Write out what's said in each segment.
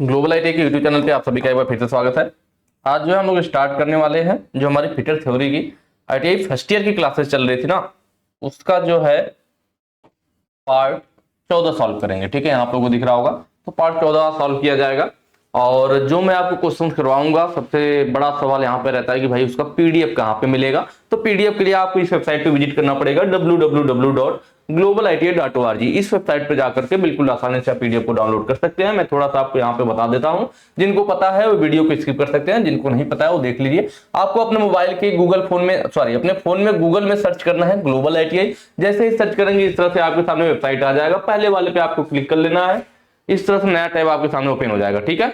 Global IT के YouTube channel पे आप सभी का एक बार फिर से स्वागत है। आज जो है हम लोग स्टार्ट करने वाले हैं जो हमारी फिटर थ्योरी की आईटीआई फर्स्ट ईयर की क्लासेस चल रही थी ना, उसका जो है पार्ट 14 सॉल्व करेंगे। ठीक है, यहाँ आप लोगों को दिख रहा होगा, तो पार्ट 14 सॉल्व किया जाएगा। और जो मैं आपको क्वेश्चन करवाऊंगा, सबसे बड़ा सवाल यहाँ पे रहता है कि भाई उसका पीडीएफ कहाँ पे मिलेगा। तो पीडीएफ के लिए आपको इस वेबसाइट पे विजिट करना पड़ेगा www.globaliti.org। इस वेबसाइट पे जाकर के बिल्कुल आसानी से आप पीडीएफ को डाउनलोड कर सकते हैं। मैं थोड़ा सा आपको यहाँ पे बता देता हूँ, जिनको पता है वो वीडियो को स्किप कर सकते हैं, जिनको नहीं पता है वो देख लीजिए। आपको अपने मोबाइल के गूगल फोन में अपने फोन में गूगल में सर्च करना है ग्लोबल आईटीआई। जैसे ही सर्च करेंगे इस तरह से आपके सामने वेबसाइट आ जाएगा। पहले वाले पे आपको क्लिक कर लेना है, इस तरह से नया टैब आपके सामने ओपन हो जाएगा। ठीक है,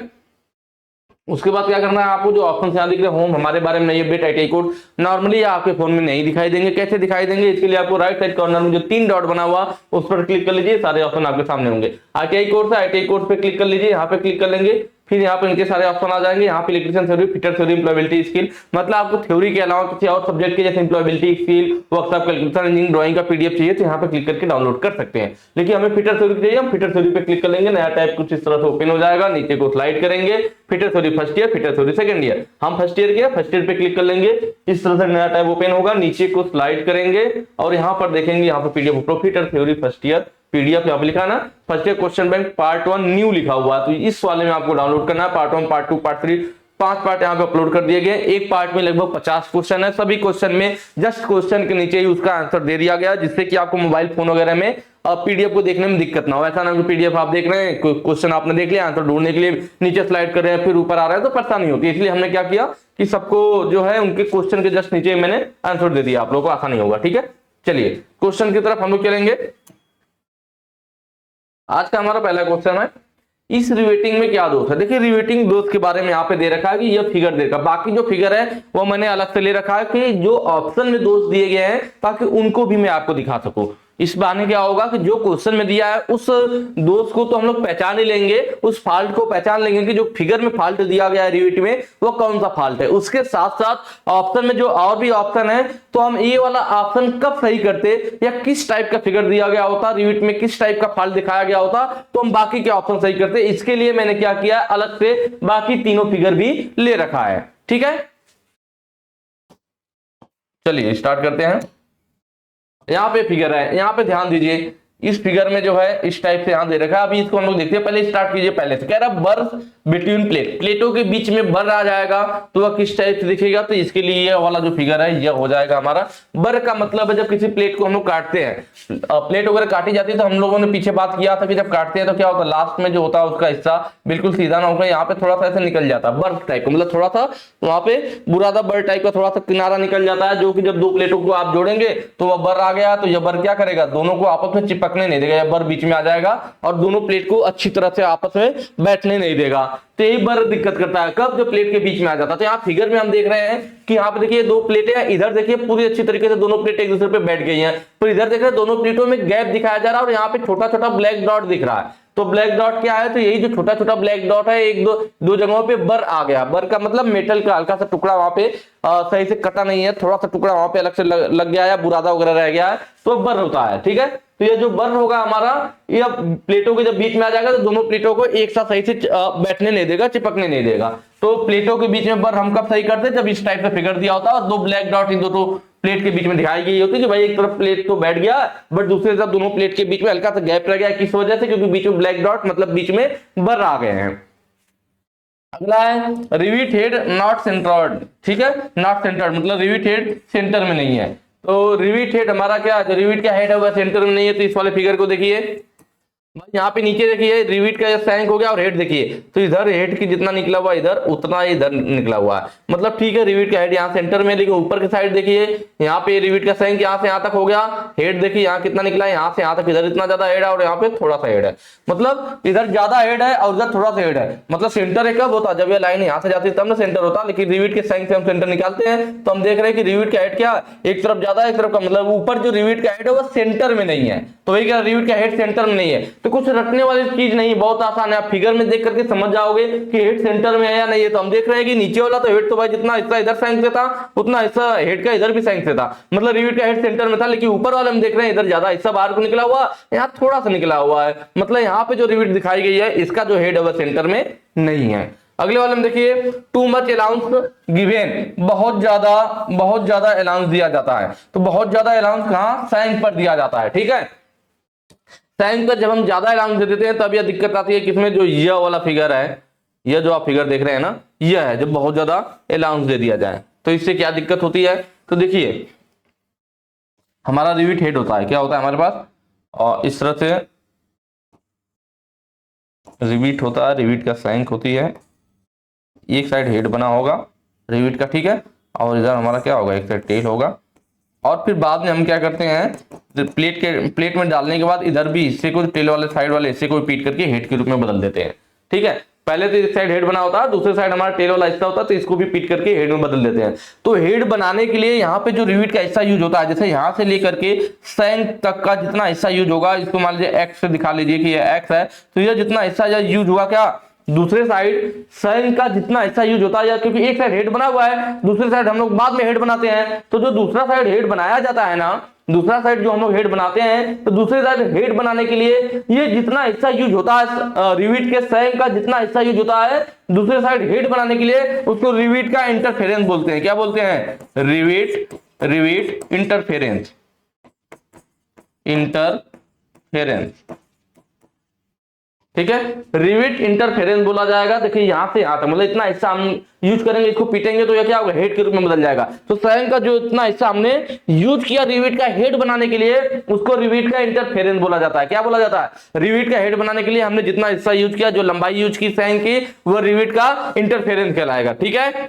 उसके बाद क्या करना है, आपको जो ऑप्शन यहाँ दिख रहे हैं होम, हमारे बारे में नहीं अपडेट, आईटीआई कोड, नॉर्मली आपके फोन में नहीं दिखाई देंगे। कैसे दिखाई देंगे, इसके लिए आपको राइट साइड कॉर्नर में जो 3 डॉट बना हुआ उस पर क्लिक कर लीजिए, सारे ऑप्शन आपके सामने होंगे। आईटीआई कोर्स है, आईटीआई कोर्स पे क्लिक कर लीजिए, यहाँ पे क्लिक कर लेंगे, फिर यहाँ पे इनके सारे ऑप्शन आ जाएंगे। यहाँ पे electrician theory, fitter theory, employability skill, मतलब आपको थ्योरी के अलावा किसी और सब्जेक्ट के जैसे employability skill, workshop, calculation, engineering, drawing का पीडीएफ चाहिए तो यहाँ पे क्लिक करके डाउनलोड कर सकते हैं। लेकिन हमें फिटर थ्योरी चाहिए, हम फिटर थ्योरी पे क्लिक कर लेंगे, नया टाइप कुछ इस तरह से ओपन हो जाएगा। नीचे को स्लाइड करेंगे, fitter theory first year, fitter theory second year, हम फर्स्ट ईयर के, फर्स्ट ईयर पे क्लिक कर लेंगे, इस तरह से नया टाइप ओपन होगा। नीचे को स्लाइड करेंगे और यहाँ पर देखेंगे, यहाँ पर PDF fitter theory first year PDF यहाँ पे लिखा है ना, first year question bank part 1 new लिखा हुआ है, तो इस वाले में आपको डाउनलोड करना है। पार्ट 1, पार्ट 2, पार्ट 3, 5 पार्ट यहाँ पे अपलोड कर दिए गए। एक पार्ट में लगभग 50 क्वेश्चन है। सभी क्वेश्चन में जस्ट क्वेश्चन के नीचे ही उसका आंसर दे दिया गया, जिससे कि आपको मोबाइल फोन वगैरह में पीडीएफ को देखने में दिक्कत ना हो। ऐसा ना कि पीडीएफ आप देख रहे हैं, क्वेश्चन आपने देख लिया, आंसर ढूंढने के लिए नीचे स्लाइड कर रहे हैं, फिर ऊपर आ रहा है, तो परेशानी होती है। इसलिए हमने क्या किया कि सबको जो है उनके क्वेश्चन के जस्ट नीचे मैंने आंसर दे दिया, आप लोगों को आसानी होगा। ठीक है, चलिए क्वेश्चन की तरफ हम लोग चलेंगे। आज का हमारा पहला क्वेश्चन है, इस रिवेटिंग में क्या दोष है। देखिए रिवेटिंग दोष के बारे में यहाँ पे दे रखा है कि यह फिगर दे रखा, बाकी जो फिगर है वो मैंने अलग से ले रखा है कि जो ऑप्शन में दोष दिए गए हैं ताकि उनको भी मैं आपको दिखा सकूं। इस बहाने क्या होगा कि जो क्वेश्चन में दिया है उस दोष को तो हम लोग पहचान ही लेंगे, उस फॉल्ट को पहचान लेंगे कि जो फिगर में फॉल्ट दिया गया है रिवेट में वो कौन सा फॉल्ट है। उसके साथ साथ ऑप्शन में जो और भी ऑप्शन है तो हम ये वाला ऑप्शन कब सही करते या किस टाइप का फिगर दिया गया होता, रिवेट में किस टाइप का फॉल्ट दिखाया गया होता तो हम बाकी के ऑप्शन सही करते। इसके लिए मैंने क्या किया, अलग से बाकी तीनों फिगर भी ले रखा है। ठीक है, चलिए स्टार्ट करते हैं। यहाँ पे फिगर है, यहाँ पे ध्यान दीजिए, इस फिगर में जो है इस टाइप से यहाँ दे रखा है। अभी इसको हम लोग देखते हैं, पहले स्टार्ट कीजिए पहले से। कह रहा बर्थ बिटवीन प्लेट, प्लेटों के बीच में बर आ जाएगा तो वह किस टाइप से दिखेगा, तो इसके लिए ये वाला जो फिगर है यह हो जाएगा हमारा। बर का मतलब है जब किसी प्लेट को हम लोग काटते हैं, प्लेट वगैरह काटी जाती है तो हम लोगों ने पीछे बात किया था कि जब काटते हैं तो क्या होता है, लास्ट में जो होता है उसका हिस्सा बिल्कुल सीधा ना होकर यहाँ पे थोड़ा सा ऐसे निकल जाता है, बर्थ टाइप का, मतलब थोड़ा सा वहां पे बुरादा बर टाइप का थोड़ा सा किनारा निकल जाता है, जो कि जब दो प्लेटों को आप जोड़ेंगे तो वह बर आ गया, तो यह बर क्या करेगा, दोनों को आपस में चिपकने नहीं देगा, यह बर बीच में आ जाएगा और दोनों प्लेट को अच्छी तरह से आपस में बैठने नहीं देगा। तो यही बर दिक्कत करता है कब, जो प्लेट के बीच में आ जाता है। तो यहाँ फिगर में हम देख रहे हैं कि यहाँ पे देखिए दो प्लेटें हैं, इधर देखिए पूरी अच्छी तरीके से दोनों प्लेट एक दूसरे पे बैठ गई हैं, तो इधर देख रहे हैं दोनों प्लेटों में गैप दिखाया जा रहा है और यहाँ पे छोटा छोटा ब्लैक डॉट दिख रहा है। तो ब्लैक डॉट क्या है, तो यही जो छोटा छोटा ब्लैक डॉट है, एक दो जगहों पे बर आ गया। बर का मतलब मेटल का हल्का सा टुकड़ा वहां पे सही से कटा नहीं है, थोड़ा सा टुकड़ा वहां पे अलग से लग गया है, बुरादा वगैरह रह गया है, तो बर होता है। ठीक है, तो ये जो बर होगा हमारा, ये प्लेटों के जब बीच में आ जाएगा तो दोनों प्लेटों को एक साथ सही से बैठने नहीं देगा, चिपकने नहीं देगा। तो प्लेटों के बीच में बर हम कब सही करते हैं, जब इस टाइप का फिगर दिया होता है और दो ब्लैक डॉट इन दोनों प्लेट के बीच में दिखाई गई होती है कि भाई एक तरफ प्लेट तो बैठ गया बट दूसरी तरफ दोनों प्लेट के बीच में हल्का सा गैप रह गया, किस वजह से, क्योंकि बीच में ब्लैक डॉट मतलब बीच में बर आ गए हैं। अगला है रिवेट हेड नॉट सेंटर्ड। ठीक है, नॉट सेंटर्ड मतलब रिवेट हेड सेंटर में नहीं है। तो रिवेट हेड हमारा क्या, जो रिवेट का हेड है वह सेंटर में नहीं है, तो इस वाले फिगर को देखिए, यहाँ पे नीचे देखिए रिवेट का सैंक हो गया और हेड देखिए, तो इधर हेड की जितना निकला हुआ इधर उतना इधर निकला हुआ है, मतलब ठीक है रिवेट का हेड यहाँ सेंटर में, लेकिन ऊपर की साइड देखिए यहाँ पे रिवेट का सैंक यहाँ से यहाँ तक हो गया, हेड देखिए यहाँ कितना निकला है, यहाँ से यहाँ तक इधर इतना ज्यादा हेड है और यहाँ पे थोड़ा सा हेड है, मतलब इधर ज्यादा हेड है और उधर थोड़ा सा हेड है। मतलब सेंटर है कब होता है, जब ये लाइन यहाँ से जाती है तब ना सेंटर होता है, लेकिन रिवेट के सैंक से हम सेंटर निकालते हैं तो हम देख रहे हैं कि रिवेट का हेड क्या एक तरफ ज्यादा एक तरफ का, मतलब ऊपर जो रिवेट का हेड है वो सेंटर में नहीं है, तो वही क्या रिवेट का हेड सेंटर में नहीं है। तो कुछ रखने वाली चीज नहीं, बहुत आसान है, आप फिगर में देख करके समझ जाओगे कि हेड सेंटर में है या नहीं है। तो हम देख रहे हैं कि नीचे वाला तो हेड तो भाई जितना हिस्सा इधर साइड से था उतना हिस्सा हेड का इधर भी साइड से था, मतलब रिवेट का हेड सेंटर में था। लेकिन ऊपर वाले हम देख रहे हैं इधर ज्यादा हिस्सा बाहर को निकला हुआ, यहाँ थोड़ा सा निकला हुआ है, मतलब यहाँ पे जो रिवेट दिखाई गई है इसका जो हेड है वह सेंटर में नहीं है। अगले वाले में देखिए, टू मच अलाउंस गिवेन, बहुत ज्यादा अलाउंस दिया जाता है। तो बहुत ज्यादा अलाउंस कहां, सैंक पर दिया जाता है, ठीक है। सैंक पर जब हम ज्यादा अलाउंस दे देते हैं तब यह दिक्कत आती है, किसमें, जो यह वाला फिगर है, यह जो आप फिगर देख रहे हैं ना, यह है जब बहुत ज्यादा अलाउंस दे दिया जाए तो इससे क्या दिक्कत होती है। तो देखिए हमारा रिवेट हेड होता है, क्या होता है हमारे पास, और इस तरह से रिवेट होता है, रिवेट का सैंक होती है, एक साइड हेड बना होगा रिवेट का, ठीक है, और इधर हमारा क्या होगा, एक साइड टेल होगा। और फिर बाद में हम क्या करते हैं, प्लेट में डालने के बाद इधर भी हिस्से को, टेल वाले साइड वाले हिस्से को रिपीट करके हेड के रूप में बदल देते हैं, ठीक है। पहले तो इस साइड हेड बना होता है, दूसरे साइड हमारा टेल वाला हिस्सा होता है, तो इसको भी पीट करके हेड में बदल देते हैं। तो हेड बनाने के लिए यहाँ पे जो रिवेट का हिस्सा यूज होता है, जैसे यहाँ से लेकर के सैंक तक का जितना हिस्सा यूज होगा, इसको मान लीजिए एक्स से दिखा लीजिए कि ये एक्स है, तो यह जितना हिस्सा यूज हुआ, क्या दूसरे साइड सैंक का जितना हिस्सा यूज होता है, क्योंकि एक साइड हेड बना हुआ है, दूसरे साइड हम लोग बाद में हेड बनाते हैं, तो जो दूसरा साइड हेड बनाया जाता है ना, दूसरा साइड जो हम लोग हेड बनाते हैं, तो दूसरे साइड हेड बनाने के लिए ये जितना हिस्सा यूज होता है, रिवेट के सैंक का जितना हिस्सा यूज होता है दूसरे साइड हेड बनाने के लिए, उसको रिवेट का इंटरफेरेंस बोलते हैं। क्या बोलते हैं, रिवेट इंटरफेरेंस, ठीक है, रिवेट इंटरफेरेंस बोला जाएगा। देखिए यहां से यहां तक, मतलब इतना हिस्सा हम यूज करेंगे, इसको पीटेंगे तो यह क्या होगा, हेड के रूप में बदल जाएगा। तो सैंक का जो इतना हिस्सा हमने यूज किया रिवेट का हेड बनाने के लिए, उसको रिवेट का इंटरफेरेंस बोला जाता है। क्या बोला जाता है, रिवेट का हेड बनाने के लिए हमने जितना हिस्सा यूज किया, जो लंबाई यूज की सैंक की, वह रिवेट का इंटरफेरेंस कहलाएगा, ठीक है।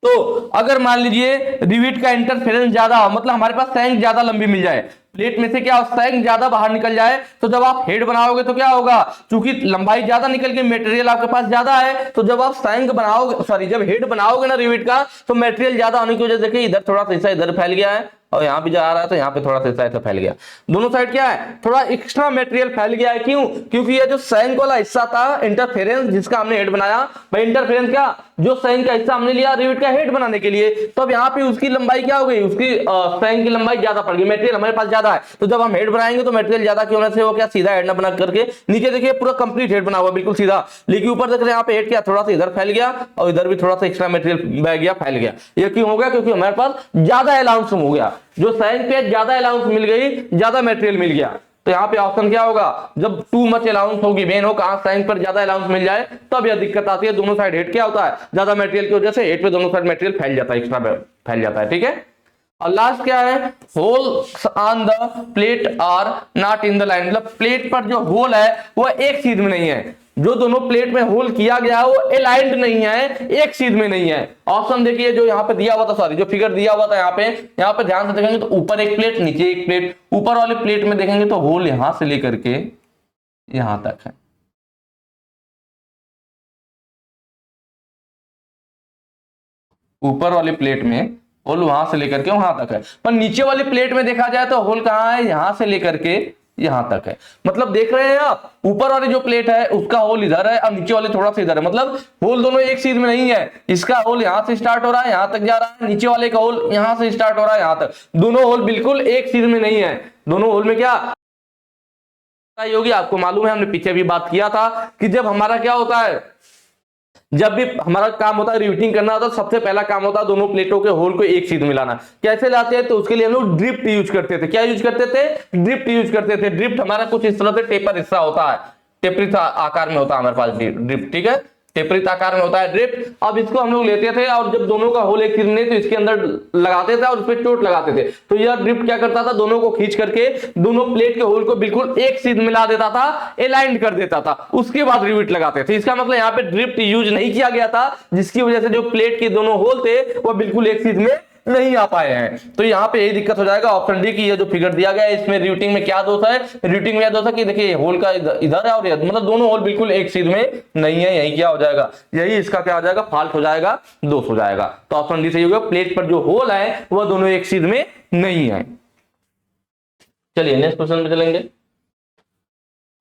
तो अगर मान लीजिए रिवेट का इंटरफेरेंस ज्यादा हो, मतलब हमारे पास सैंक ज्यादा लंबी मिल जाए, प्लेट में से क्या सैंक ज्यादा बाहर निकल जाए, तो जब आप हेड बनाओगे तो क्या होगा, चूंकि लंबाई ज्यादा निकल के मटेरियल आपके पास ज्यादा है, तो जब आप सैंक बनाओगे, सॉरी जब हेड बनाओगे ना रिवेट का, तो मटेरियल ज्यादा होने की वजह से देखिए इधर थोड़ा सा हिस्सा इधर फैल गया है, और यहाँ भी जा रहा है तो यहाँ पे थोड़ा सा हिस्सा फैल गया, दोनों साइड क्या है, थोड़ा एक्स्ट्रा मटेरियल फैल गया है। क्यों, क्योंकि ये जो सैंक वाला हिस्सा था इंटरफेरेंस, जिसका हमने हेड बनाया, भाई इंटरफेरेंस क्या, जो सैंक का हिस्सा हमने लिया रिवेट का हेड बनाने के लिए, तो अब यहाँ पे उसकी लंबाई क्या हो गई, उसकी सैंक की लंबाई ज्यादा पड़ गई, मटेरियल हमारे पास ज्यादा है, तो जब हम हेड बनाएंगे तो मटेरियल ज्यादा के होने से वो क्या सीधा हेड ना बना करके, नीचे देखिए पूरा कंप्लीट हेड बना हुआ बिल्कुल सीधा, लेकिन ऊपर देख रहे हैं यहाँ पे हेड क्या थोड़ा सा इधर फैल गया, और इधर भी थोड़ा सा एक्स्ट्रा मटेरियल बह गया, फैल गया। ये क्यों हो गया, क्योंकि हमारे पास ज्यादा अलाउंस हो गया, जो सैंक पे ज्यादा अलाउंस मिल गई, ज्यादा मटेरियल मिल गया। तो यहाँ पे ऑप्शन क्या होगा, जब टू मच अलाउंस होगी, मेन हो कहां, सैंक पर ज्यादा अलाउंस मिल जाए, तब यह दिक्कत आती है। दोनों साइड हेड क्या होता है, ज्यादा मटेरियल की वजह से हेड पे दोनों साइड मटेरियल फैल जाता है, एक्स्ट्रा फैल जाता है, ठीक है। और लास्ट क्या है, holes on the plate are not in the line, मतलब प्लेट पर जो होल है वह एक सीध में नहीं है, जो दोनों प्लेट में होल किया गया है वो अलाइंड नहीं है, एक सीध में नहीं है। ऑप्शन देखिए जो यहाँ पे दिया हुआ था, सॉरी जो फिगर दिया हुआ था यहाँ पे ध्यान से देखेंगे तो ऊपर एक प्लेट नीचे एक प्लेट, ऊपर वाली प्लेट में देखेंगे तो होल यहां से लेकर के यहां तक है, ऊपर वाली प्लेट में होल वहां से लेकर के वहां तक है, पर नीचे वाली प्लेट में देखा जाए तो होल कहां है, यहां से लेकर के यहां तक है। मतलब देख रहे हैं आप, ऊपर वाली जो प्लेट है उसका होल इधर है और नीचे वाले थोड़ा सा इधर है, मतलब होल दोनों एक सीध में नहीं है। इसका होल यहां से स्टार्ट हो रहा है यहां तक जा रहा है, नीचे वाले का होल यहां से स्टार्ट हो रहा है यहां तक, दोनों होल बिल्कुल एक सीध में नहीं है। दोनों होल में क्या होगी आपको मालूम है, हमने पीछे भी बात किया था कि जब हमारा क्या होता है, जब भी हमारा काम होता है रिवेटिंग करना होता है, सबसे पहला काम होता है दोनों प्लेटों के होल को एक सीध मिलाना। कैसे लाते हैं, तो उसके लिए हम लोग ड्रिफ्ट यूज करते थे। क्या यूज करते थे, ड्रिफ्ट यूज करते थे। ड्रिफ्ट हमारा कुछ इस तरह से टेपर हिस्सा होता है, टेपरी आकार में होता है हमारे पास ड्रिफ्ट, ठीक है, टेपरित आकार में होता है ड्रिफ्ट। अब इसको हम लोग लेते थे और जब दोनों का होल एक किरने तो इसके अंदर लगाते थे और उस पर चोट लगाते थे, तो यह ड्रिफ्ट क्या करता था, दोनों को खींच करके दोनों प्लेट के होल को बिल्कुल एक सीध मिला देता था, अलाइंड कर देता था, उसके बाद रिवेट लगाते थे। इसका मतलब यहाँ पे ड्रिफ्ट यूज नहीं किया गया था, जिसकी वजह से जो प्लेट के दोनों होल थे वो बिल्कुल एक सीध में नहीं आ पाए हैं। तो यहाँ पे यही दिक्कत हो जाएगा। ऑप्शन डी की ये जो फिगर दिया गया है इसमें रिवेटिंग में क्या दोष है, रिवेटिंग में दोष है कि देखिए होल का इधर है और मतलब दोनों होल बिल्कुल एक सीध में नहीं है। यही क्या हो जाएगा, यही इसका क्या हो जाएगा, फॉल्ट हो जाएगा, दोष हो जाएगा। तो ऑप्शन डी सही होगा, प्लेट पर जो होल है वह दोनों एक सीध में नहीं है। चलिए नेक्स्ट क्वेश्चन में चलेंगे।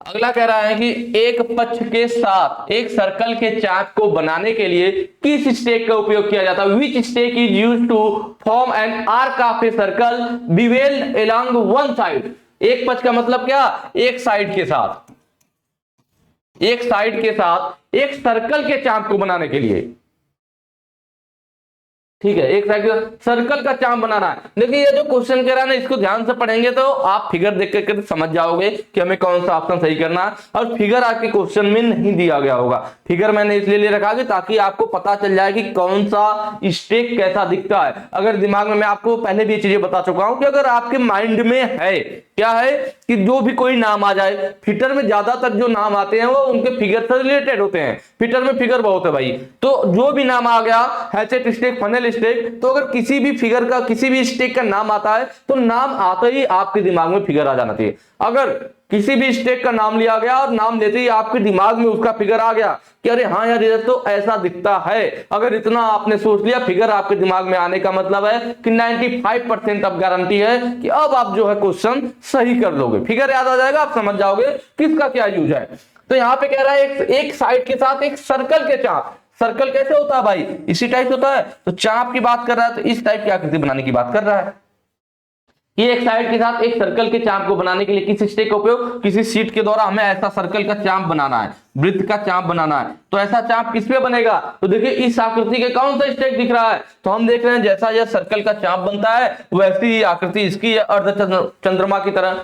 अगला कह रहा है कि एक पक्ष के साथ एक सर्कल के चाप को बनाने के लिए किस स्टेक का उपयोग किया जाता है? Which stake is used to form an arc of a circle bevelled along one side. एक पक्ष का मतलब क्या? एक साइड के साथ, एक साइड के साथ एक सर्कल के चाप को बनाने के लिए, ठीक है, एक साइड सर्कल का चाप बनाना है। देखिए ये जो क्वेश्चन कह रहा है ना, इसको ध्यान से पढ़ेंगे तो आप फिगर देख कर समझ जाओगे कि हमें कौन सा ऑप्शन सही करना है। और फिगर आपके क्वेश्चन में नहीं दिया गया होगा, फिगर मैंने इसलिए ले रखा कि ताकि आपको पता चल जाए कि कौन सा स्टेक कैसा दिखता है। अगर दिमाग में, मैं आपको पहले भी ये चीजें बता चुका हूं कि अगर आपके माइंड में है, क्या है कि जो भी कोई नाम आ जाए, फिटर में ज्यादातर जो नाम आते हैं वो उनके फिगर से रिलेटेड होते हैं। फिटर में फिगर बहुत है भाई, तो जो भी नाम आ गया, हैचेट स्टेक, फनल स्टेक, तो अगर किसी भी फिगर का, किसी भी स्टेक का नाम आता है तो नाम आते ही आपके दिमाग में फिगर आ जाना चाहिए। अगर किसी भी स्टेक का नाम लिया गया और नाम लेते ही आपके दिमाग में उसका फिगर आ गया कि अरे हाँ यार ये तो ऐसा दिखता है, अगर इतना आपने सोच लिया, फिगर आपके दिमाग में आने का मतलब है कि 95% अब गारंटी है कि अब आप जो है क्वेश्चन सही कर लोगे। फिगर याद आ जाएगा, आप समझ जाओगे किसका क्या यूज है। तो यहां पे कह रहा है एक साइड के साथ एक सर्कल के चाप। सर्कल कैसे होता है भाई? इसी टाइप होता है। तो चाप की बात कर रहा है तो इस टाइप की आकृति बनाने की बात कर रहा है कि एक साइड के साथ एक सर्कल के चाप को बनाने के लिए किस स्टेक का उपयोग? किसी शीट के द्वारा हमें ऐसा सर्कल का चाप बनाना है, वृत्त का चाप बनाना है। तो ऐसा चाप किस पे बनेगा? तो देखिए इस आकृति के कौन सा स्टेक दिख रहा है? तो हम देख रहे हैं जैसा यह सर्कल का चाप बनता है वैसी ही आकृति इसकी, अर्ध चंद्रमा की तरह,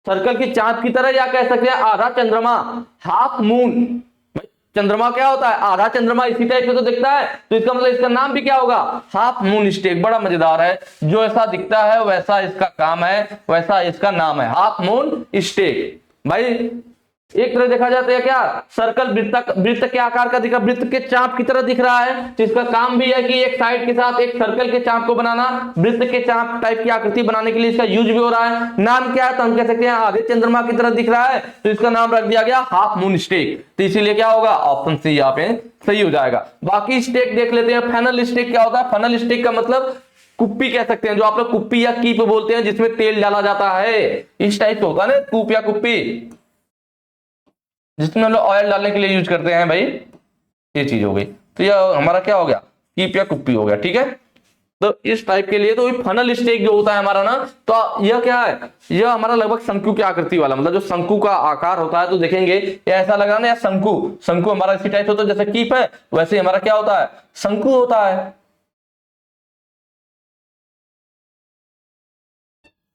सर्कल की चाप की तरह, या कह सकते हैं आधा चंद्रमा, हाफ मून। चंद्रमा क्या होता है? आधा चंद्रमा इसी टाइप से तो दिखता है, तो इसका मतलब इसका नाम भी क्या होगा? Half moon stake. बड़ा मजेदार है, जो ऐसा दिखता है वैसा इसका काम है, वैसा इसका नाम है, हाफ मून स्टेक। भाई एक तरह देखा जाता है क्या, सर्कल वृत्त के आकार का दिख रहा, वृत्त के चाप की तरह दिख रहा है, तो इसका काम भी है कि एक साइड के साथ एक सर्कल के चाप को बनाना, वृत्त के चाप टाइप की आकृति बनाने के लिए इसका यूज भी हो रहा है। नाम क्या है? तो हम कह सकते हैं आधे चंद्रमा की तरह दिख रहा है, तो इसका नाम रख दिया गया हाफ मून स्टेक। तो इसीलिए क्या होगा? ऑप्शन सी यहाँ पे सही हो जाएगा। बाकी स्टेक देख लेते हैं। फनल स्टेक क्या होता है? फनल स्टेक का मतलब कुप्पी कह सकते हैं, जो आप लोग कुप्पी या कीप बोलते हैं, जिसमें तेल डाला जाता है, इस टाइप का होगा ना कूप या कुप्पी, जिसमें हम लोग ऑयल डालने के लिए यूज करते हैं भाई, ये चीज हो गई। तो यह हमारा क्या हो गया? कीप या कुप्पी हो गया, ठीक है। तो इस टाइप के लिए तो फनल स्टेक जो होता है हमारा ना, तो यह क्या है? यह हमारा लगभग शंकु की आकृति वाला, मतलब जो शंकु का आकार होता है, तो देखेंगे या ऐसा लगा ना, या शंकु, शंकु हमारा इसी टाइप होता है, जैसे कीप है वैसे हमारा क्या होता है? शंकु होता है,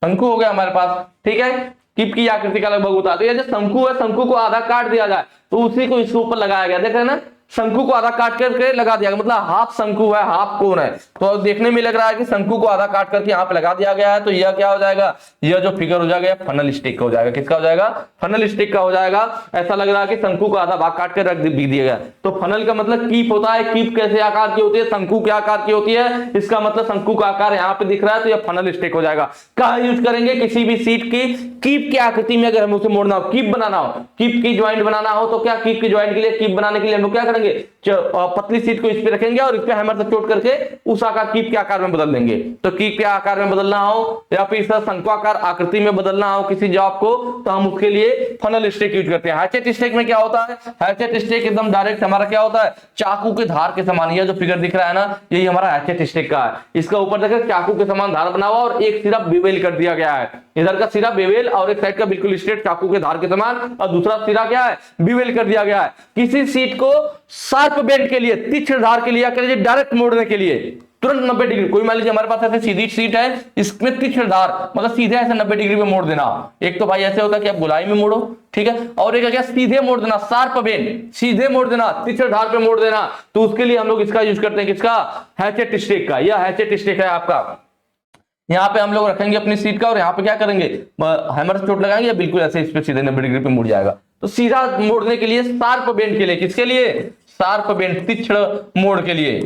शंकु हो गया हमारे पास, ठीक है। कीप की आकृति का लगभग होता है। तो ये जो शंकु है, शंकु को आधा काट दिया जाए तो उसी को इसके ऊपर लगाया गया, देख रहे हैं ना, शंकु को आधा काट करके लगा दिया गया, मतलब हाफ शंकु है, हाफ कोन है। तो देखने में लग रहा है कि शंकु को आधा काट करके यहाँ पे लगा दिया गया है, तो यह क्या हो जाएगा? यह जो फिगर हो जाएगा फनल स्टिक का हो जाएगा। किसका हो जाएगा? फनल स्टिक का हो जाएगा। ऐसा लग रहा है कि शंकु को आधा भाग काट कर रख दिया गया। तो फनल का मतलब कीप होता है। कीप कैसे आकार की होती है? शंकु के आकार की होती है। इसका मतलब शंकु का आकार यहाँ पे दिख रहा है, तो यह फनल स्टिक हो जाएगा। कहा यूज करेंगे? किसी भी सीट की कीप की आकृति में अगर हम उसे मोड़ना हो, कीप बनाना हो, कीप की ज्वाइंट बनाना हो, तो क्या कीप की ज्वाइंट के लिए, कीप बनाने के लिए हम लोग क्या करेंगे? पतली सीट को इस पे रखेंगे और इस पे हैमर से चोट करके उस आकार कीप के आकार में बदल देंगे। तो कीप के आकार में बदलना हो या फिर इस शंक्वाकार आकृति में बदलना हो किसी जॉब को, तो हम उसके लिए फनल स्टिक यूज करते हैं। हैचेट स्टिक में क्या होता है? हैचेट स्टिक एकदम डायरेक्ट हमारा क्या होता है? चाकू के धार के समान। यह जो फिगर दिख रहा है ना, यही हमारा हैचेट स्टिक का है। इसका ऊपर देखिए चाकू के समान धार बना हुआ और एक सिरा बेवेल कर दिया गया है। इधर का सिरा बेवेल और एक साइड का बिल्कुल स्ट्रेट चाकू के धार के समान, और दूसरा सिरा क्या है? बेवेल कर दिया गया है। किसी सीट को शार्प बेंड के लिए, तीक्ष्ण धार के लिए, डायरेक्ट मोड़ने के लिए तुरंत 90 डिग्री, कोई मान लीजिए हमारे पास ऐसे सीधी सीट है, इसमें तीक्ष्ण धार मतलब सीधे ऐसे 90 डिग्री में मोड़ देना। एक तो भाई ऐसे होता है कि आप गोलाई में मोड़ो, ठीक है, और एक क्या सीधे मोड़ देना, शार्प बेंड, सीधे मोड़ देना, तीक्ष्ण धार पे मोड़ देना। तो उसके लिए हम लोग इसका यूज करते हैं, किसका? हैचेट स्टिक का। यह हैचेट स्टिक है आपका। यहाँ पे हम लोग रखेंगे अपनी सीट का और यहाँ पे क्या करेंगे? हैमर से चोट लगाएंगे, बिल्कुल ऐसे इस पे सीधे 90 डिग्री पे मुड़ जाएगा। तो सीधा मोड़ने के लिए, शार्प बेंड के लिए, किसके लिए? शार्प बेंड, तीक्ष्ण मोड़ के लिए,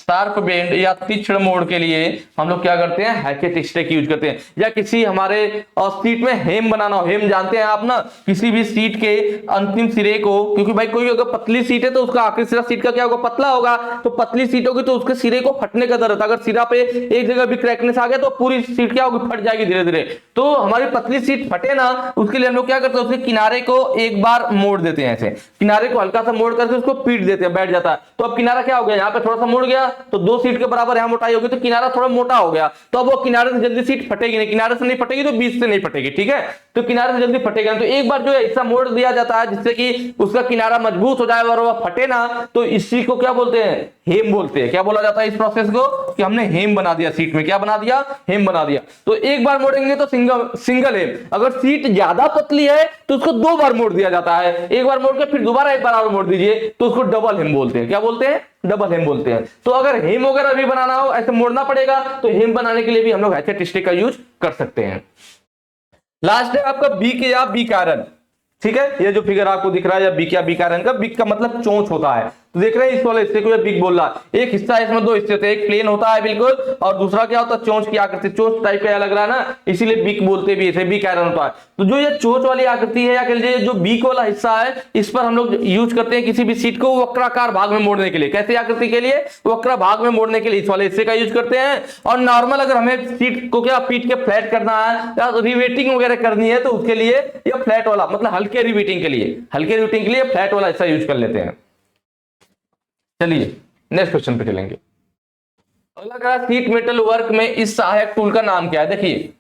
शार्प बेंड या तीक्ष्ण मोड़ के लिए हम लोग क्या करते हैं, हैचेट स्टिक यूज करते हैं। या किसी हमारे सीट में हेम बनाना हो, हेम जानते हैं आप ना, किसी भी सीट के अंतिम सिरे को, क्योंकि भाई कोई अगर पतली सीट है तो उसका आखिरी सिरा सीट का क्या होगा, पतला होगा, तो पतली सीट होगी तो उसके सिरे को फटने का डर रहता है। अगर सिरा पे एक जगह भी क्रैकनेस आ गया तो पूरी सीट क्या होगी, फट जाएगी धीरे धीरे। तो हमारी पतली सीट फटे ना, उसके लिए हम लोग क्या करते हैं, उसके किनारे को एक बार मोड़ देते हैं, ऐसे किनारे को हल्का सा मोड़ करके उसको पीट देते हैं, बैठ जाता है। तो अब किनारा क्या हो गया, यहाँ पे थोड़ा सा मुड़ गया तो 2 सीट के बराबर यहाँ मोटाई होगी, तो किनारा थोड़ा मोटा हो गया, तो अब वो किनारे से जल्दी सीट फटेगी नहीं, किनारे से नहीं फटेगी तो बीच से नहीं फटेगी, ठीक है। तो किनारे से जल्दी फटेगा, तो एक बार जो है हिस्सा मोड़ दिया जाता है जिससे कि उसका किनारा मजबूत हो जाए और वह फटे ना, तो इसी को क्या बोलते हैं, हेम बोलते हैं। क्या बोला जाता है इस प्रोसेस को, कि हमने हेम बना दिया सीट में, क्या बना दिया, हेम बना दिया। तो एक बार मोड़ेंगे तो सिंगल हेम, अगर सीट ज्यादा पतली है तो उसको 2 बार मोड़ दिया जाता है, एक बार मोड़ के फिर दोबारा एक बार और मोड़ दीजिए तो उसको डबल हेम बोलते हैं। क्या बोलते हैं, डबल हेम बोलते हैं। तो अगर हेम वगैरह भी बनाना हो, ऐसे मोड़ना पड़ेगा, तो हेम बनाने के लिए भी हम लोग हैचेट स्टिक का यूज कर सकते हैं। लास्ट है आपका बीक या बीक आयरन, ठीक है। ये जो फिगर आपको दिख रहा है या बीक या बीक आयरन का, बीक का मतलब चोंच होता है, तो देख रहे हैं इस वाले हिस्से को बिग बोल रहा है। एक हिस्सा है, इसमें 2 हिस्से होते हैं, एक प्लेन होता है बिल्कुल, और दूसरा क्या होता है, चोंच की आकृति, चोंच टाइप का लग रहा है ना, इसीलिए बिग बोलते भी, इसे बिग आयरन होता है। तो जो ये चोंच वाली आकृति है या कह लीजिए जो बीक वाला हिस्सा है, इस पर हम लोग यूज करते हैं किसी भी सीट को वक्राकार भाग में मोड़ने के लिए। कैसे आकृति के लिए, वक्र भाग में मोड़ने के लिए इस वाले हिस्से का यूज करते हैं। और नॉर्मल अगर हमें सीट को क्या पीट के फ्लैट करना है या रिवेटिंग वगैरह करनी है, तो उसके लिए ये फ्लैट वाला, मतलब हल्के रिवेटिंग के लिए, हल्के रिवेटिंग के लिए फ्लैट वाला हिस्सा यूज कर लेते हैं। चलिए नेक्स्ट क्वेश्चन पे चलेंगे। अगला कहा, सीट मेटल वर्क में इस सहायक टूल का नाम क्या है। देखिए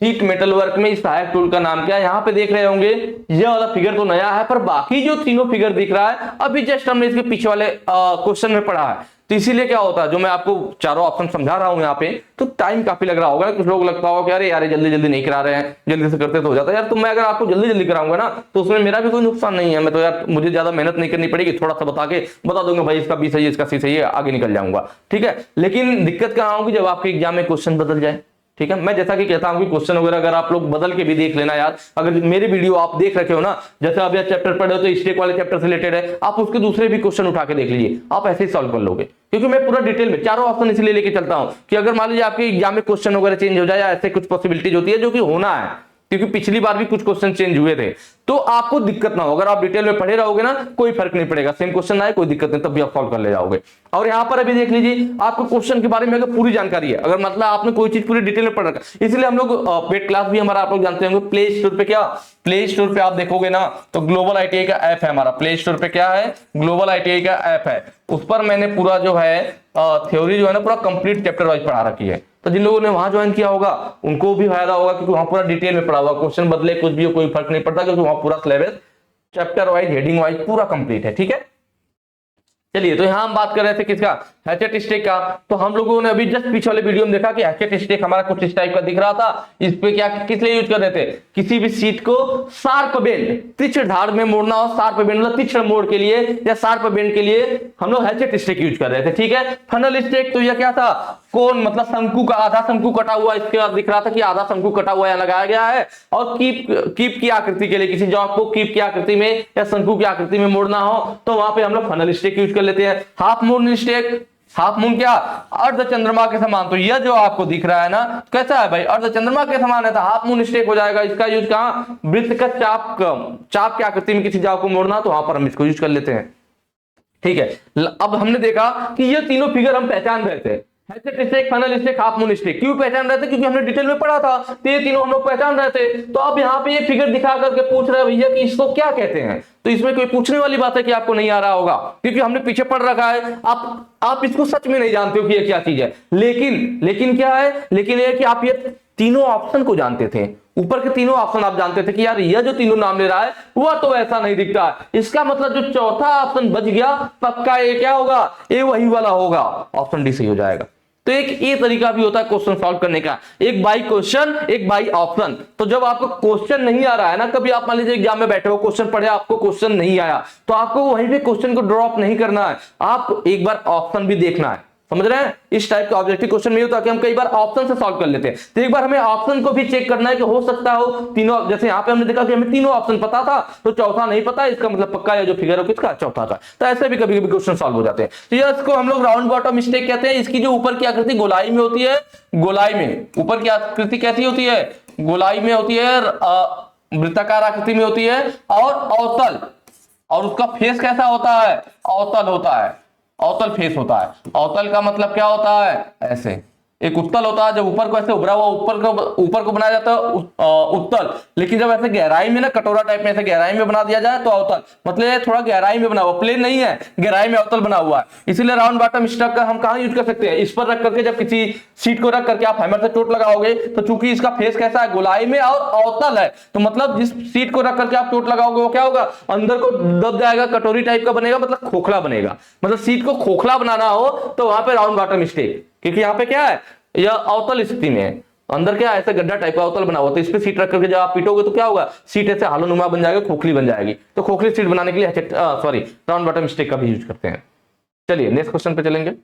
सीट मेटल वर्क में इस सहायक टूल का नाम क्या है। यहां पे देख रहे होंगे ये वाला फिगर तो नया है, पर बाकी जो तीनों फिगर दिख रहा है अभी जस्ट हमने इसके पीछे वाले क्वेश्चन में पढ़ा है। तो इसीलिए क्या होता है, जो मैं आपको चारों ऑप्शन समझा रहा हूं यहाँ पे, तो टाइम काफी लग रहा होगा। कुछ लोग लगता होगा कि अरे यार जल्दी जल्दी नहीं करा रहे हैं, जल्दी से करते तो हो जाता है। यार तो मैं अगर आपको जल्दी जल्दी कराऊंगा ना, तो उसमें मेरा भी कोई नुकसान नहीं है। मैं तो यार मुझे ज्यादा मेहनत नहीं करनी पड़ेगी, थोड़ा सा बता दूंगा भाई इसका बी सही है, इसका सी सही है, आगे निकल जाऊंगा, ठीक है। लेकिन दिक्कत कहाँ होगी, जब आपके एग्जाम में क्वेश्चन बदल जाए, ठीक है। मैं जैसा कि कहता हूं कि क्वेश्चन वगैरह अगर आप लोग बदल के भी देख लेना यार, अगर मेरे वीडियो आप देख रखे हो ना, जैसे आप यह चैप्टर पढ़े हो तो स्टेक वाले चैप्टर से रिलेटेड है, आप उसके दूसरे भी क्वेश्चन उठा के देख लीजिए, आप ऐसे ही सॉल्व कर लोगे। क्योंकि मैं पूरा डिटेल में चारों ऑप्शन इसलिए लेके चलता हूं कि अगर मान लीजिए आपके एग्जाम में क्वेश्चन वगैरह चेंज हो जाए या ऐसे कुछ पॉसिबिलिटीज होती है जो कि होना है, क्योंकि पिछली बार भी कुछ क्वेश्चन चेंज हुए थे, तो आपको दिक्कत ना हो। अगर आप डिटेल में पढ़े रहोगे ना, कोई फर्क नहीं पड़ेगा, सेम क्वेश्चन आए कोई दिक्कत नहीं, तब भी आप सॉल्व कर ले जाओगे। और यहां पर अभी देख लीजिए आपको क्वेश्चन के बारे में अगर पूरी जानकारी है, अगर मतलब आपने कोई चीज पूरी डिटेल में पढ़ रखा, इसलिए हम लोग पेड क्लास भी हमारा आप लोग जानते होंगे प्ले स्टोर पे, क्या प्ले स्टोर पे आप देखोगे ना तो ग्लोबल आईटीआई का ऐप है हमारा, प्ले स्टोर पे क्या है, ग्लोबल आईटीआई का ऐप है। उस पर मैंने पूरा जो है थ्योरी जो है ना पूरा कंप्लीट चैप्टर वाइज पढ़ा रखी है। तो जिन लोगों ने वहां ज्वाइन किया होगा उनको भी फायदा होगा, क्योंकि वहां पूरा डिटेल में पढ़ा हुआ, क्वेश्चन बदले कुछ भी हो कोई फर्क नहीं पड़ता, क्योंकि वहां पूरा syllabus chapter wise heading wise पूरा कंप्लीट है, ठीक है। चलिए तो यहां हम बात कर रहे थे किसका, हैचेट स्टिक का। तो हम लोगों ने अभी जस्ट पीछे वाले वीडियो में देखा कि हैचेट स्टिक हमारा कुछ इस टाइप का दिख रहा था। इस पे क्या किस लिए यूज कर रहे थे, किसी भी सीट को शार्प बेंड, तीक्ष्ण धार में मोड़ना हो, शार्प बेंड मतलब तीक्ष्ण मोड़ के लिए या शार्प बेंड के लिए हम लोग हैचेट स्टिक यूज कर रहे थे, ठीक है। फनल स्टिक तो यह क्या था, कोन मतलब शंकु का आधा शंकु कटा हुआ, इसके बाद दिख रहा था कि आधा शंकु कटा हुआ लगाया गया है। और कीप की आकृति के लिए, किसी जॉब को कीप की आकृति में या शंकु की आकृति में मोड़ना हो तो वहां पे हम लोग फनल स्टिक यूज कर लेते हैं। Half moon stick, half moon क्या, अर्ध चंद्रमा के समान। तो यह जो आपको दिख रहा है ना कैसा है भाई, अर्ध चंद्रमा के समान है, तो हाफ मून स्टिक हो जाएगा। इसका यूज कहां, वृत्त का चाप की आकृति में किसी जॉब को मोड़ना, तो वहां पर हम इसको यूज कर लेते हैं, ठीक है। अब हमने देखा कि ये तीनों फिगर हम पहचान रहे थे, hatchet stick, funnel stick, half moon stick. क्यों पहचान रहे थे, क्योंकि हमने डिटेल में पढ़ा था, तो ये तीनों हम लोग पहचान रहे थे। तो अब यहाँ पे ये फिगर दिखा करके पूछ रहे हैं भैया कि इसको क्या कहते हैं, तो इसमें कोई पूछने वाली बात है कि आपको नहीं आ रहा होगा, क्योंकि हमने पीछे पढ़ रखा है। आप इसको सच में नहीं जानते हो कि ये क्या चीज है, लेकिन क्या है, लेकिन ये कि आप ये तीनों ऑप्शन को जानते थे, ऊपर के तीनों ऑप्शन आप जानते थे कि यार यह जो तीनों नाम ले रहा है वह तो ऐसा नहीं दिखता है। इसका मतलब जो चौथा ऑप्शन बच गया पक्का ये क्या होगा, ये वही वाला होगा, ऑप्शन डी सही हो जाएगा। तो एक ये तरीका भी होता है क्वेश्चन सॉल्व करने का, एक बाई क्वेश्चन एक बाई ऑप्शन। तो जब आपको क्वेश्चन नहीं आ रहा है ना, कभी आप मान लीजिए एग्जाम में बैठे हो, क्वेश्चन पढ़े, आपको क्वेश्चन नहीं आया, तो आपको वहीं पे क्वेश्चन को ड्रॉप नहीं करना है, आप एक बार ऑप्शन भी देखना है, समझ रहे हैं? इस टाइप का ऑब्जेक्टिव क्वेश्चन में होता है कि हम कई बार ऑप्शन से सॉल्व कर लेते हैं, तो एक बार हमें ऑप्शन को भी चेक करना है कि हो सकता हो तीनों, जैसे यहाँ पे हमने देखा कि हमें तीनों ऑप्शन पता था तो चौथा नहीं पता, इसका मतलब पक्का है जो फिगर है किसका, चौथा का। तो ऐसे भी कभी कभी क्वेश्चन सॉल्व हो जाते हैं। तो ये इसको हम लोग राउंड बॉटम मिस्टेक कहते हैं। इसकी जो ऊपर की आकृति गोलाई में होती है, गोलाई में ऊपर की आकृति कैसी होती है, गोलाई में होती है, वृत्ताकार आकृति में होती है, और अवतल, और उसका फेस कैसा होता है, अवतल होता है, अवतल फेस होता है। अवतल का मतलब क्या होता है, ऐसे एक उत्तल होता है, जब ऊपर को ऐसे उभरा हुआ ऊपर को बनाया जाता है उत्तल, लेकिन जब ऐसे गहराई में ना कटोरा टाइप में ऐसे गहराई में बना दिया जाए तो अवतल, मतलब थोड़ा गहराई में बना हुआ, प्लेन नहीं है, गहराई में अवतल बना हुआ है। इसीलिए राउंड बॉटम स्ट्रक का हम कहां यूज कर सकते हैं, इस पर रख करके, जब किसी सीट को रख करके आप हैमर से चोट लगाओगे तो चूंकि इसका फेस कैसा है, गोलाई में और अवतल है, तो मतलब जिस सीट को रख करके आप चोट लगाओगे वो क्या होगा, अंदर को दब जाएगा, कटोरी टाइप का बनेगा, मतलब खोखला बनेगा। मतलब सीट को खोखला बनाना हो तो वहां पे राउंड बॉटम स्टिक, क्योंकि यहाँ पे क्या है, यह अवतल स्थिति में है, अंदर क्या ऐसे गड्ढा टाइप का अवतल बना हुआ, तो इस पे सीट रख करके जब आप पीटोगे तो क्या होगा, सीट ऐसे हालोनुमा बन जाएगी, खोखली बन जाएगी। तो खोखली सीट बनाने के लिए राउंड बॉटम स्टिक का भी यूज करते हैं। चलिए नेक्स्ट क्वेश्चन पे चलेंगे।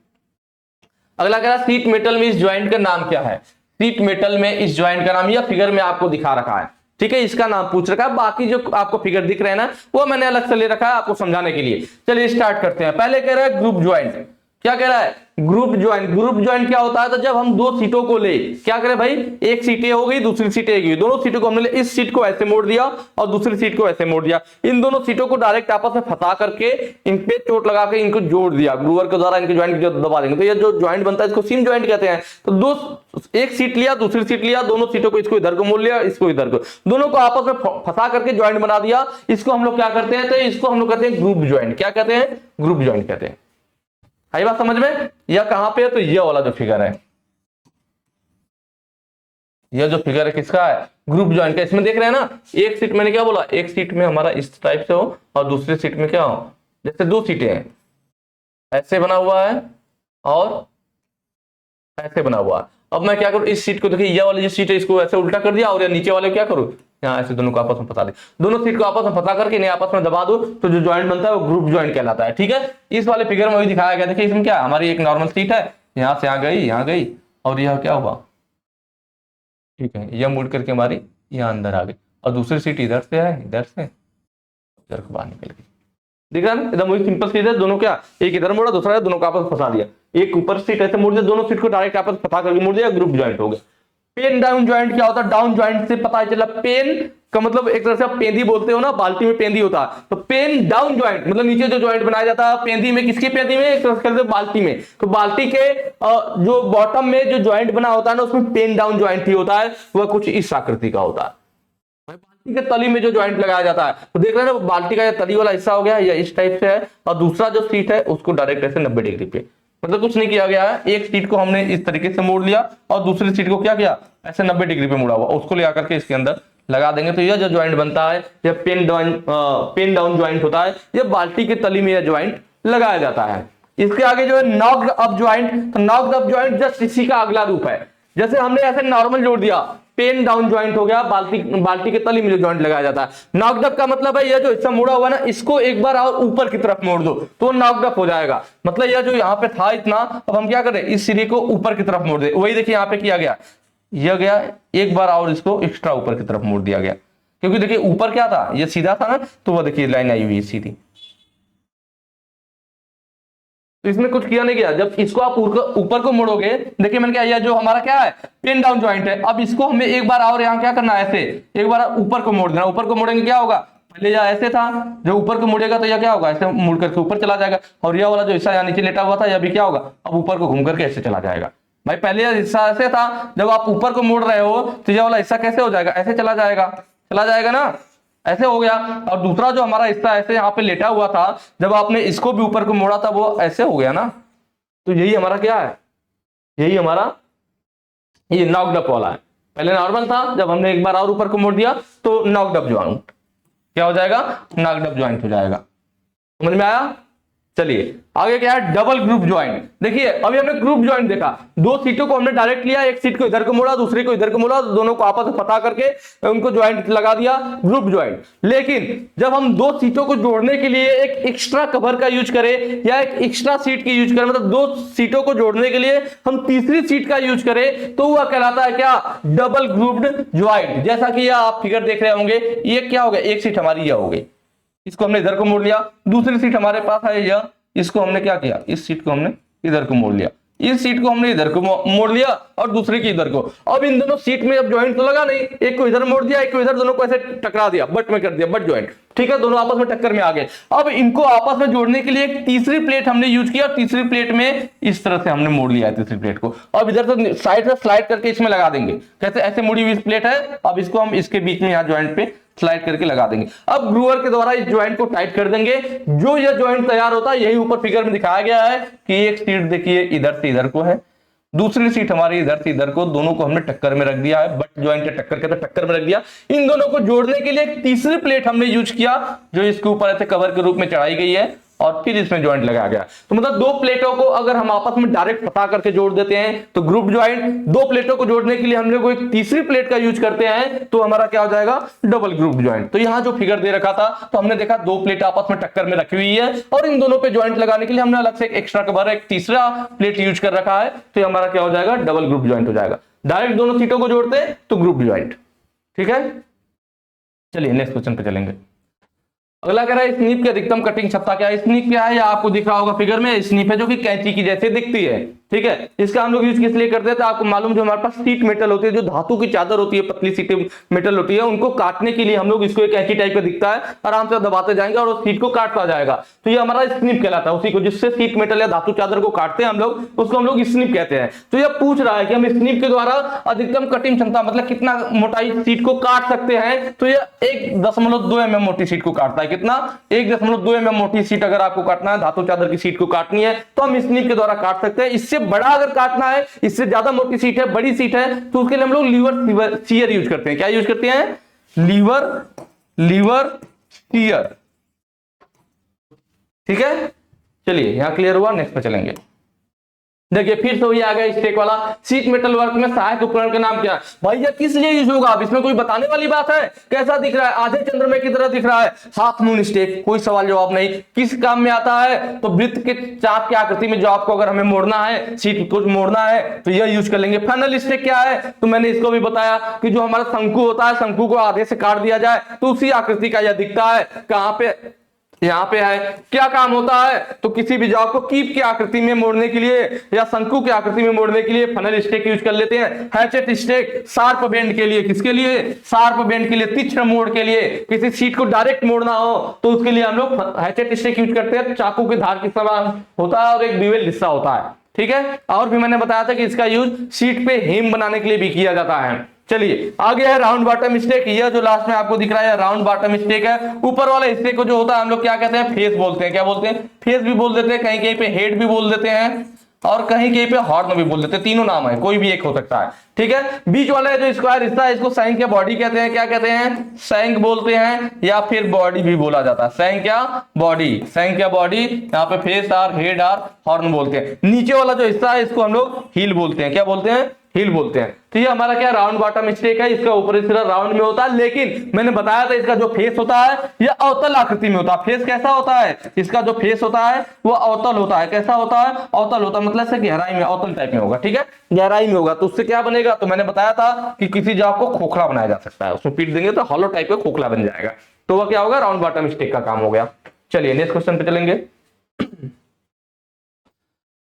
अगला कह रहा है सीट मेटल में इस ज्वाइंट का नाम क्या है। सीट मेटल में इस ज्वाइंट का नाम, यह फिगर में आपको दिखा रखा है, ठीक है, इसका नाम पूछ रखा है। बाकी जो आपको फिगर दिख रहे हैं ना, वो मैंने अलग से ले रखा है आपको समझाने के लिए। चलिए स्टार्ट करते हैं। पहले कह रहा है ग्रुप ज्वाइंट। क्या कह रहा है, ग्रुप ज्वाइंट। ग्रुप ज्वाइंट क्या होता है, तो जब हम दो सीटों को ले, क्या करें भाई, एक सीट हो गई, दूसरी सीट गई, दोनों सीटों को हमने ले, इस सीट को ऐसे मोड़ दिया और दूसरी सीट को ऐसे मोड़ दिया, इन दोनों सीटों को डायरेक्ट आपस में फंसा करके इन पे चोट लगा के इनको जोड़ दिया, ग्रूवर के द्वारा इनके ज्वाइंट दबा देंगे, तो ये जो ज्वाइंट बनता है इसको सीम ज्वाइंट कहते हैं। तो एक सीट लिया, दूसरी सीट लिया, दोनों सीटों को, इसको इधर को मोड़ लिया, इसको इधर को, दोनों को आपस में फंसा करके ज्वाइंट बना दिया, इसको हम लोग क्या करते हैं, तो इसको हम लोग कहते हैं ग्रुप ज्वाइंट। क्या कहते हैं, ग्रुप ज्वाइंट कहते हैं। आई बात समझ में? यह कहां पे है, तो यह वाला जो फिगर है, यह जो फिगर है किसका है, ग्रुप ज्वाइंट का। इसमें देख रहे हैं ना, एक सीट, मैंने क्या बोला, एक सीट में हमारा इस टाइप से हो और दूसरी सीट में क्या हो, जैसे दो सीटें हैं, ऐसे बना हुआ है और ऐसे बना हुआ है। अब मैं क्या करूं, इस सीट को देखिए, यह वाली जो सीट है इसको ऐसे उल्टा कर दिया, और यह नीचे वाले क्या करूं, यहाँ ऐसे दोनों को आपस में फंसा दे, दोनों सीट को आपस में फंसा करके इन्हें आपस में दबा दो, तो जो ज्वाइंट बनता है वो ग्रुप ज्वाइंट कहलाता है। ठीक है, इस वाले फिगर में भी दिखाया गया। देखिए इसमें क्या, हमारी एक नॉर्मल सीट है, यहाँ से यहाँ गई और यह क्या हुआ, ठीक है, यह मुड़ करके हमारी यहाँ अंदर आ गई, और दूसरी सीट इधर से है, इधर से इधर को बाहर निकल गई। दिख रहा है ना, एकदम वही सिंपल सीट है। दोनों क्या, एक इधर मोड़ा, दूसरा दोनों को आपस में फंसा दिया, एक ऊपर सीट ऐसे मोड़ दिया, दोनों सीट को डायरेक्ट आपस में फंसा करके मोड़ दिया, ग्रुप ज्वाइंट हो गया। पेन डाउन ज्वाइंट क्या होता है, डाउन ज्वाइंट से पता चला, पेन का मतलब एक तरह से आप पेंदी बोलते हो ना, बाल्टी में पेंदी होता है, तो पेन डाउन ज्वाइंट मतलब नीचे जो ज्वाइंट बनाया जाता है पेंदी में, किसकी पेंदी में, एक तरह से बाल्टी में, तो बाल्टी के जो बॉटम में जो ज्वाइंट बना होता है ना, उसमें पेन डाउन ज्वाइंट ही होता है, वह कुछ इस आकृति का होता है। बाल्टी के तली में जो ज्वाइंट लगाया जाता है, तो देख रहे हैं ना, बाल्टी का तली वाला हिस्सा हो गया या इस टाइप से है, और दूसरा जो सीट है उसको डायरेक्ट ऐसे 90 डिग्री पे, मतलब कुछ नहीं किया गया है, एक सीट को हमने इस तरीके से मोड़ लिया और दूसरी सीट को क्या किया, ऐसे 90 डिग्री पे मुड़ा हुआ, उसको ले आकर के इसके अंदर लगा देंगे, तो यह जो ज्वाइंट बनता है यह पेन डाउन ज्वाइंट होता है। यह बाल्टी के तली में यह ज्वाइंट लगाया जाता है। इसके आगे जो है नॉक्ड अप ज्वाइंट, तो नॉक्ड अप ज्वाइंट जस्ट इसी का अगला रूप है। जैसे हमने ऐसे नॉर्मल जोड़ दिया, पेन डाउन ज्वाइंट हो गया, बाल्टी के तली में जो ज्वाइंट लगाया जाता है। नॉक्ड अप का मतलब है यह जो हिस्सा मुड़ा हुआ ना, इसको एक बार और ऊपर की तरफ मोड़ दो तो नॉक्ड अप हो जाएगा। मतलब यह जो यहाँ पे था इतना, अब हम क्या करें, इस सिरे को ऊपर की तरफ मोड़ दे, वही देखिए यहाँ पे किया गया, यह गया एक बार और इसको एक्स्ट्रा ऊपर की तरफ मोड़ दिया गया, क्योंकि देखिए ऊपर क्या था, ये सीधा था ना, तो वह देखिए लाइन आई हुई है सीधी, तो इसमें कुछ किया नहीं गया। जब इसको आप ऊपर को मोड़ोगे, देखिए मैंने क्या, यह जो हमारा क्या है, पेन डाउन ज्वाइंट है, अब इसको हमें एक बार और यहाँ क्या करना है, ऐसे एक बार ऊपर को मोड़ देना। ऊपर को मोड़ेंगे क्या होगा, पहले यह ऐसे था, जब ऊपर को मुड़ेगा तो यह क्या होगा, ऐसे मुड़ करके ऊपर चला जाएगा, और यह वाला जो हिस्सा यहाँ नीचे लेटा हुआ था यह भी क्या होगा, अब ऊपर को घूम करके ऐसे चला जाएगा। भाई पहले यह हिस्सा ऐसे था, जब आप ऊपर को मोड़ रहे हो तो यह वाला हिस्सा कैसे हो जाएगा, ऐसे चला जाएगा ना, ऐसे हो गया। और दूसरा जो हमारा हिस्सा ऐसे यहाँ पे लेटा हुआ था, जब आपने इसको भी ऊपर को मोड़ा था वो ऐसे हो गया ना, तो यही हमारा क्या है, यही हमारा ये नॉक्ड अप वाला है। पहले नॉर्मल था, जब हमने एक बार और ऊपर को मोड़ दिया तो नॉक्ड अप ज्वाइंट क्या हो जाएगा, नॉक्ड अप ज्वाइंट हो जाएगा। समझ में आया? चलिए आगे क्या है, डबल ग्रुप ज्वाइंट। देखिए अभी हमने ग्रुप ज्वाइंट देखा, दो सीटों को हमने डायरेक्ट लिया, एक सीट को इधर को मोड़ा, दूसरे को इधर को मोड़ा, दोनों को आपस में पता करके उनको ज्वाइंट लगा दिया, ग्रुप ज्वाइंट। लेकिन जब हम दो सीटों को जोड़ने के लिए एक एक्स्ट्रा कवर का यूज करें या एक एक्स्ट्रा सीट की यूज करें, मतलब दो सीटों को जोड़ने के लिए हम तीसरी सीट का यूज करें, तो वह कहलाता है क्या, डबल ग्रुप्ड ज्वाइंट। जैसा कि आप फिगर देख रहे होंगे, ये क्या हो गया, एक सीट हमारी यह हो गई, इसको हमने इधर को मोड़ लिया, दूसरी सीट हमारे पास है यह, इसको हमने क्या किया, इस सीट को हमने इधर को मोड़ लिया, इस सीट को हमने इधर को मोड़ लिया और दूसरे की इधर को। अब इन दोनों सीट में अब ज्वाइंट तो लगा नहीं, एक को इधर मोड़ दिया, एक को इधर, दोनों को ऐसे टकरा दिया, बट में कर दिया, बट ज्वाइंट, ठीक है, दोनों आपस में टक्कर में आ गए। अब इनको आपस में जोड़ने के लिए एक तीसरी प्लेट हमने यूज किया, और तीसरी प्लेट में इस तरह से हमने मोड़ लिया है तीसरी प्लेट को। अब इधर से साइड से स्लाइड करके इसमें लगा देंगे, कैसे, ऐसे मुड़ी हुई प्लेट है, अब इसको हम इसके बीच में यहाँ ज्वाइंट पे स्लाइड करके लगा देंगे। अब ग्रूवर के द्वारा इस ज्वाइंट को टाइट कर देंगे, जो यह ज्वाइंट तैयार होता है, यही ऊपर फिगर में दिखाया गया है कि एक सीट देखिए इधर से इधर को है, दूसरी सीट हमारी इधर से इधर को, दोनों को हमने टक्कर में रख दिया है, बट ज्वाइंट है, टक्कर कहते हैं, टक्कर में रख दिया। इन दोनों को जोड़ने के लिए एक तीसरी प्लेट हमने यूज किया, जो इसके ऊपर ऐसे कवर के रूप में चढ़ाई गई है, और फिर इसमें ज्वाइंट लगाया गया। तो मतलब दो प्लेटों को अगर हम आपस में डायरेक्ट पता करके जोड़ देते हैं तो ग्रुप ज्वाइंट, दो प्लेटों को जोड़ने के लिए हम लोग एक तीसरी प्लेट का यूज करते हैं तो हमारा क्या हो जाएगा, डबल ग्रुप ज्वाइंट। तो यहां जो फिगर दे रखा था, तो हमने देखा दो प्लेट आपस में टक्कर में रखी हुई है, और इन दोनों पे ज्वाइंट लगाने के लिए हमने अलग से एक एक्स्ट्रा कवर, एक तीसरा प्लेट यूज कर रखा है, तो हमारा क्या हो जाएगा, डबल ग्रुप ज्वाइंट हो जाएगा। डायरेक्ट दोनों सीटों को जोड़ते हैं तो ग्रुप ज्वाइंट, ठीक है। चलिए नेक्स्ट क्वेश्चन पे चलेंगे। अगला कह रहा है स्नीप की अधिकतम कटिंग क्षमता क्या है। स्नीप क्या है, या आपको दिख रहा होगा फिगर में, स्नीप है जो कि कैंची की जैसे दिखती है, ठीक है। इसका हम लोग यूज किस लिए करते हैं, तो आपको मालूम, जो हमारे पास सीट मेटल होती है, जो धातु की चादर होती है, पतली सीट मेटल होती है, उनको काटने के लिए हम लोग इसको एक कैंची टाइप का दिखता है, आराम से दबाते जाएंगे और उस सीट को काटता जाएगा, तो ये हमारा स्नीप कहलाता है। उसी को जिससे सीट मेटल या धातु चादर को काटते हैं हम लोग, उसको हम लोग स्नीप कहते हैं। तो यह पूछ रहा है कि हम स्नीप के द्वारा अधिकतम कटिंग क्षमता, मतलब कितना मोटाई सीट को काट सकते हैं, तो यह 1.2 mm मोटी सीट को काटता है। कितना, 1.2 mm मोटी सीट अगर आपको काटना है, धातु चादर की सीट को काटनी है, तो हम स्नीप के द्वारा काट सकते हैं। इससे बड़ा अगर काटना है, इससे ज्यादा मोटी सीट है, बड़ी सीट है, तो उसके लिए हम लोग लीवर शीयर यूज करते हैं। क्या यूज करते हैं, लीवर शीयर, ठीक है। चलिए यहां क्लियर हुआ, नेक्स्ट पे चलेंगे। देखिए फिर से वही आ गया स्टेक वाला, सीट मेटल वर्क में सहायक उपकरण का नाम क्या है। भाई ये किस लिए यूज होगा, अब इसमें कोई बताने वाली बात है। कैसा दिख रहा है, आधे चंद्रमा की तरह दिख रहा है, हाफ मून स्टेक, कोई सवाल जवाब नहीं। किस काम में आता है, तो वृत्त के चाप की आकृति में जो आपको अगर हमें मोड़ना है, सीट को मोड़ना है, तो यह यूज कर लेंगे। फनल स्टेक क्या है, तो मैंने इसको भी बताया कि जो हमारा शंकु होता है, शंकु को आधे से काट दिया जाए तो उसी आकृति का यह दिखता है। कहां पे, यहां पे है। क्या काम होता है, तो किसी भी जॉब को कीप की आकृति में मोड़ने के लिए या शंकु की आकृति में मोड़ने के लिए फनल स्टेक यूज कर लेते हैं। हैचेट स्टेक शार्प बेंड के लिए, किसके लिए, शार्प बेंड के लिए, तीक्ष्ण मोड़ के लिए, किसी सीट को डायरेक्ट मोड़ना हो तो उसके लिए हम लोग हैचेट स्टेक यूज करते हैं। चाकू के धार की समान होता है और एक बिवेल हिस्सा होता है, ठीक है। और भी मैंने बताया था कि इसका यूज सीट पे हेम बनाने के लिए भी किया जाता है। चलिए आगे है राउंड बॉटम स्टेक। यह जो लास्ट में आपको दिख रहा है राउंड बॉटम स्टेक है। ऊपर वाले हिस्से को जो होता है हम लोग क्या कहते हैं, फेस बोलते हैं। क्या बोलते हैं, फेस भी बोल देते हैं, कहीं कहीं पे हेड भी बोल देते हैं, और कहीं कहीं पे हॉर्न भी बोल देते हैं। तीनों नाम है, कोई भी एक हो सकता है, ठीक है। बीच वाला जो स्क्वायर हिस्सा है, इसको सैंक या बॉडी कहते हैं। क्या कहते हैं, सैंक बोलते हैं, या फिर बॉडी भी बोला जाता है। सैंक या बॉडी, सैंक या बॉडी, यहाँ पे face or, head or, horn बोलते हैं। नीचे वाला जो हिस्सा है इसको हम लोग हील बोलते हैं। क्या बोलते हैं, हील बोलते हैं। तो ये हमारा क्या राउंड बॉटम स्टेक है। इसका ऊपरी सिरा राउंड में होता है, लेकिन मैंने बताया था इसका जो फेस होता है यह अवतल आकृति में होता है। फेस कैसा होता है, इसका जो फेस होता है वो अवतल होता है। कैसा होता है, अवतल होता है, मतलब से गहराई में, अवतल टाइप में होगा, ठीक है, गहराई में होगा। तो उससे क्या बनेगा, तो मैंने बताया था कि किसी जॉब को खोखला बनाया जा सकता है, उसमें पीट देंगे तो हॉलो टाइप का खोखला बन जाएगा। तो वह क्या होगा, राउंड बॉटम स्टेक का काम हो गया। चलिए नेक्स्ट क्वेश्चन पे चलेंगे।